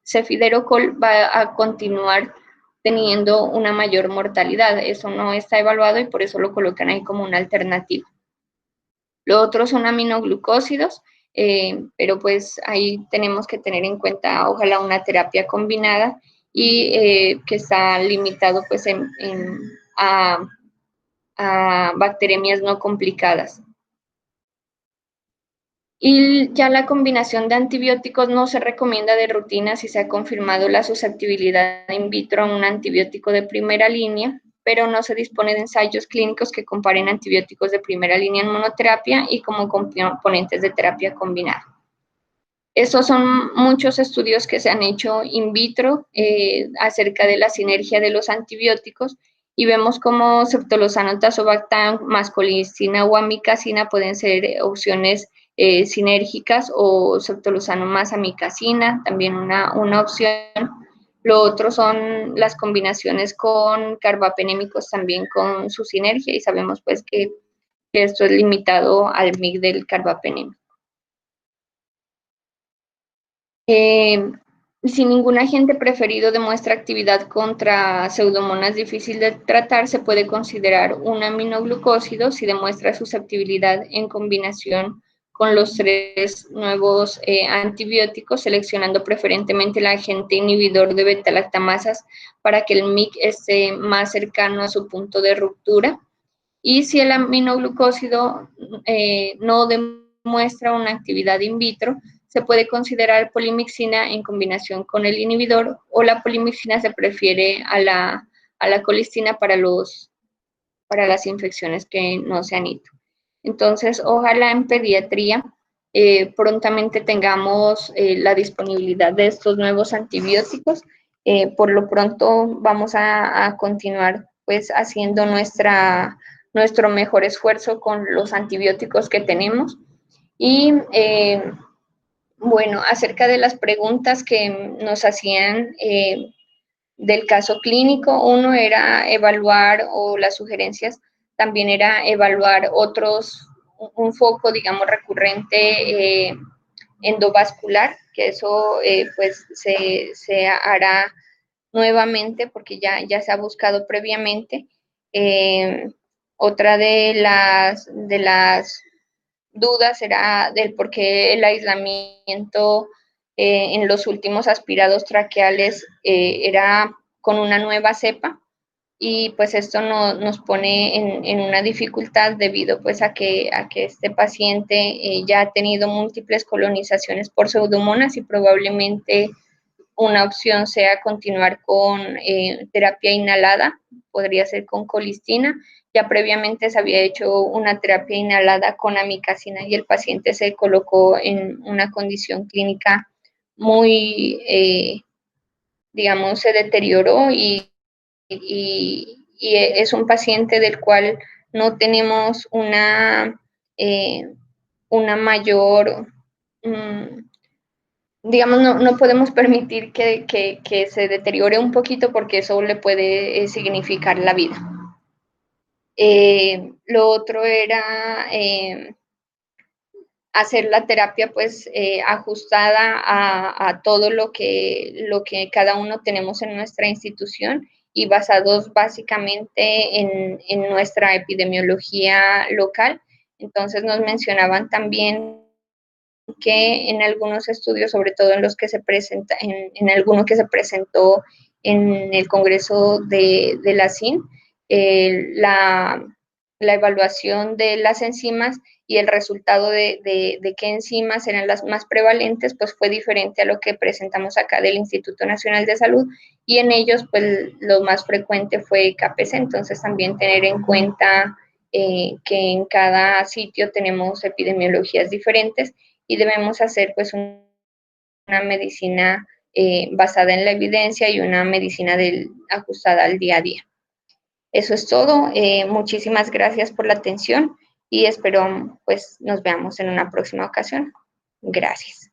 cefiderocol va a continuar teniendo una mayor mortalidad. Eso no está evaluado y por eso lo colocan ahí como una alternativa. Lo otro son aminoglucósidos, pero pues ahí tenemos que tener en cuenta, ojalá, una terapia combinada y que está limitado pues a bacteremias no complicadas. Y ya la combinación de antibióticos no se recomienda de rutina si se ha confirmado la susceptibilidad in vitro a un antibiótico de primera línea, pero no se dispone de ensayos clínicos que comparen antibióticos de primera línea en monoterapia y como componentes de terapia combinada. Estos son muchos estudios que se han hecho in vitro acerca de la sinergia de los antibióticos y vemos como ceftolozano tazobactam más colistina o amicacina pueden ser opciones sinérgicas, o ceftolozano más amicacina, también una opción. Lo otro son las combinaciones con carbapenémicos, también con su sinergia, y sabemos pues que esto es limitado al MIC del carbapenémico. Si ningún agente preferido demuestra actividad contra pseudomonas difícil de tratar, se puede considerar un aminoglucósido si demuestra susceptibilidad en combinación con los tres nuevos antibióticos, seleccionando preferentemente el agente inhibidor de beta-lactamasas para que el MIC esté más cercano a su punto de ruptura. Y si el aminoglucósido no demuestra una actividad in vitro, se puede considerar polimixina en combinación con el inhibidor, o la polimixina se prefiere a la colistina para las infecciones que no sean ITO. Entonces, ojalá en pediatría prontamente tengamos la disponibilidad de estos nuevos antibióticos. Por lo pronto vamos a continuar pues haciendo nuestro mejor esfuerzo con los antibióticos que tenemos. Y bueno, acerca de las preguntas que nos hacían del caso clínico, uno era evaluar, o las sugerencias también era evaluar un foco, digamos, recurrente endovascular, que eso pues se hará nuevamente porque ya se ha buscado previamente. Otra de las dudas era del por qué el aislamiento en los últimos aspirados traqueales era con una nueva cepa, y pues esto nos pone en una dificultad debido pues a que este paciente ya ha tenido múltiples colonizaciones por pseudomonas, y probablemente una opción sea continuar con terapia inhalada, podría ser con colistina. Ya previamente se había hecho una terapia inhalada con amicacina y el paciente se colocó en una condición clínica muy, digamos, se deterioró, y es un paciente del cual no tenemos una mayor, digamos, no podemos permitir que se deteriore un poquito, porque eso le puede significar la vida. Lo otro era hacer la terapia pues ajustada a todo lo que cada uno tenemos en nuestra institución, y basados básicamente en nuestra epidemiología local. Entonces nos mencionaban también que en algunos estudios, sobre todo en los que se presenta, en alguno que se presentó en el Congreso de la CIN, la evaluación de las enzimas y el resultado de qué enzimas eran las más prevalentes, pues fue diferente a lo que presentamos acá del Instituto Nacional de Salud, y en ellos pues lo más frecuente fue KPC. Entonces también tener en cuenta que en cada sitio tenemos epidemiologías diferentes y debemos hacer pues una medicina basada en la evidencia y una medicina ajustada al día a día. Eso es todo. Muchísimas gracias por la atención y espero pues nos veamos en una próxima ocasión. Gracias.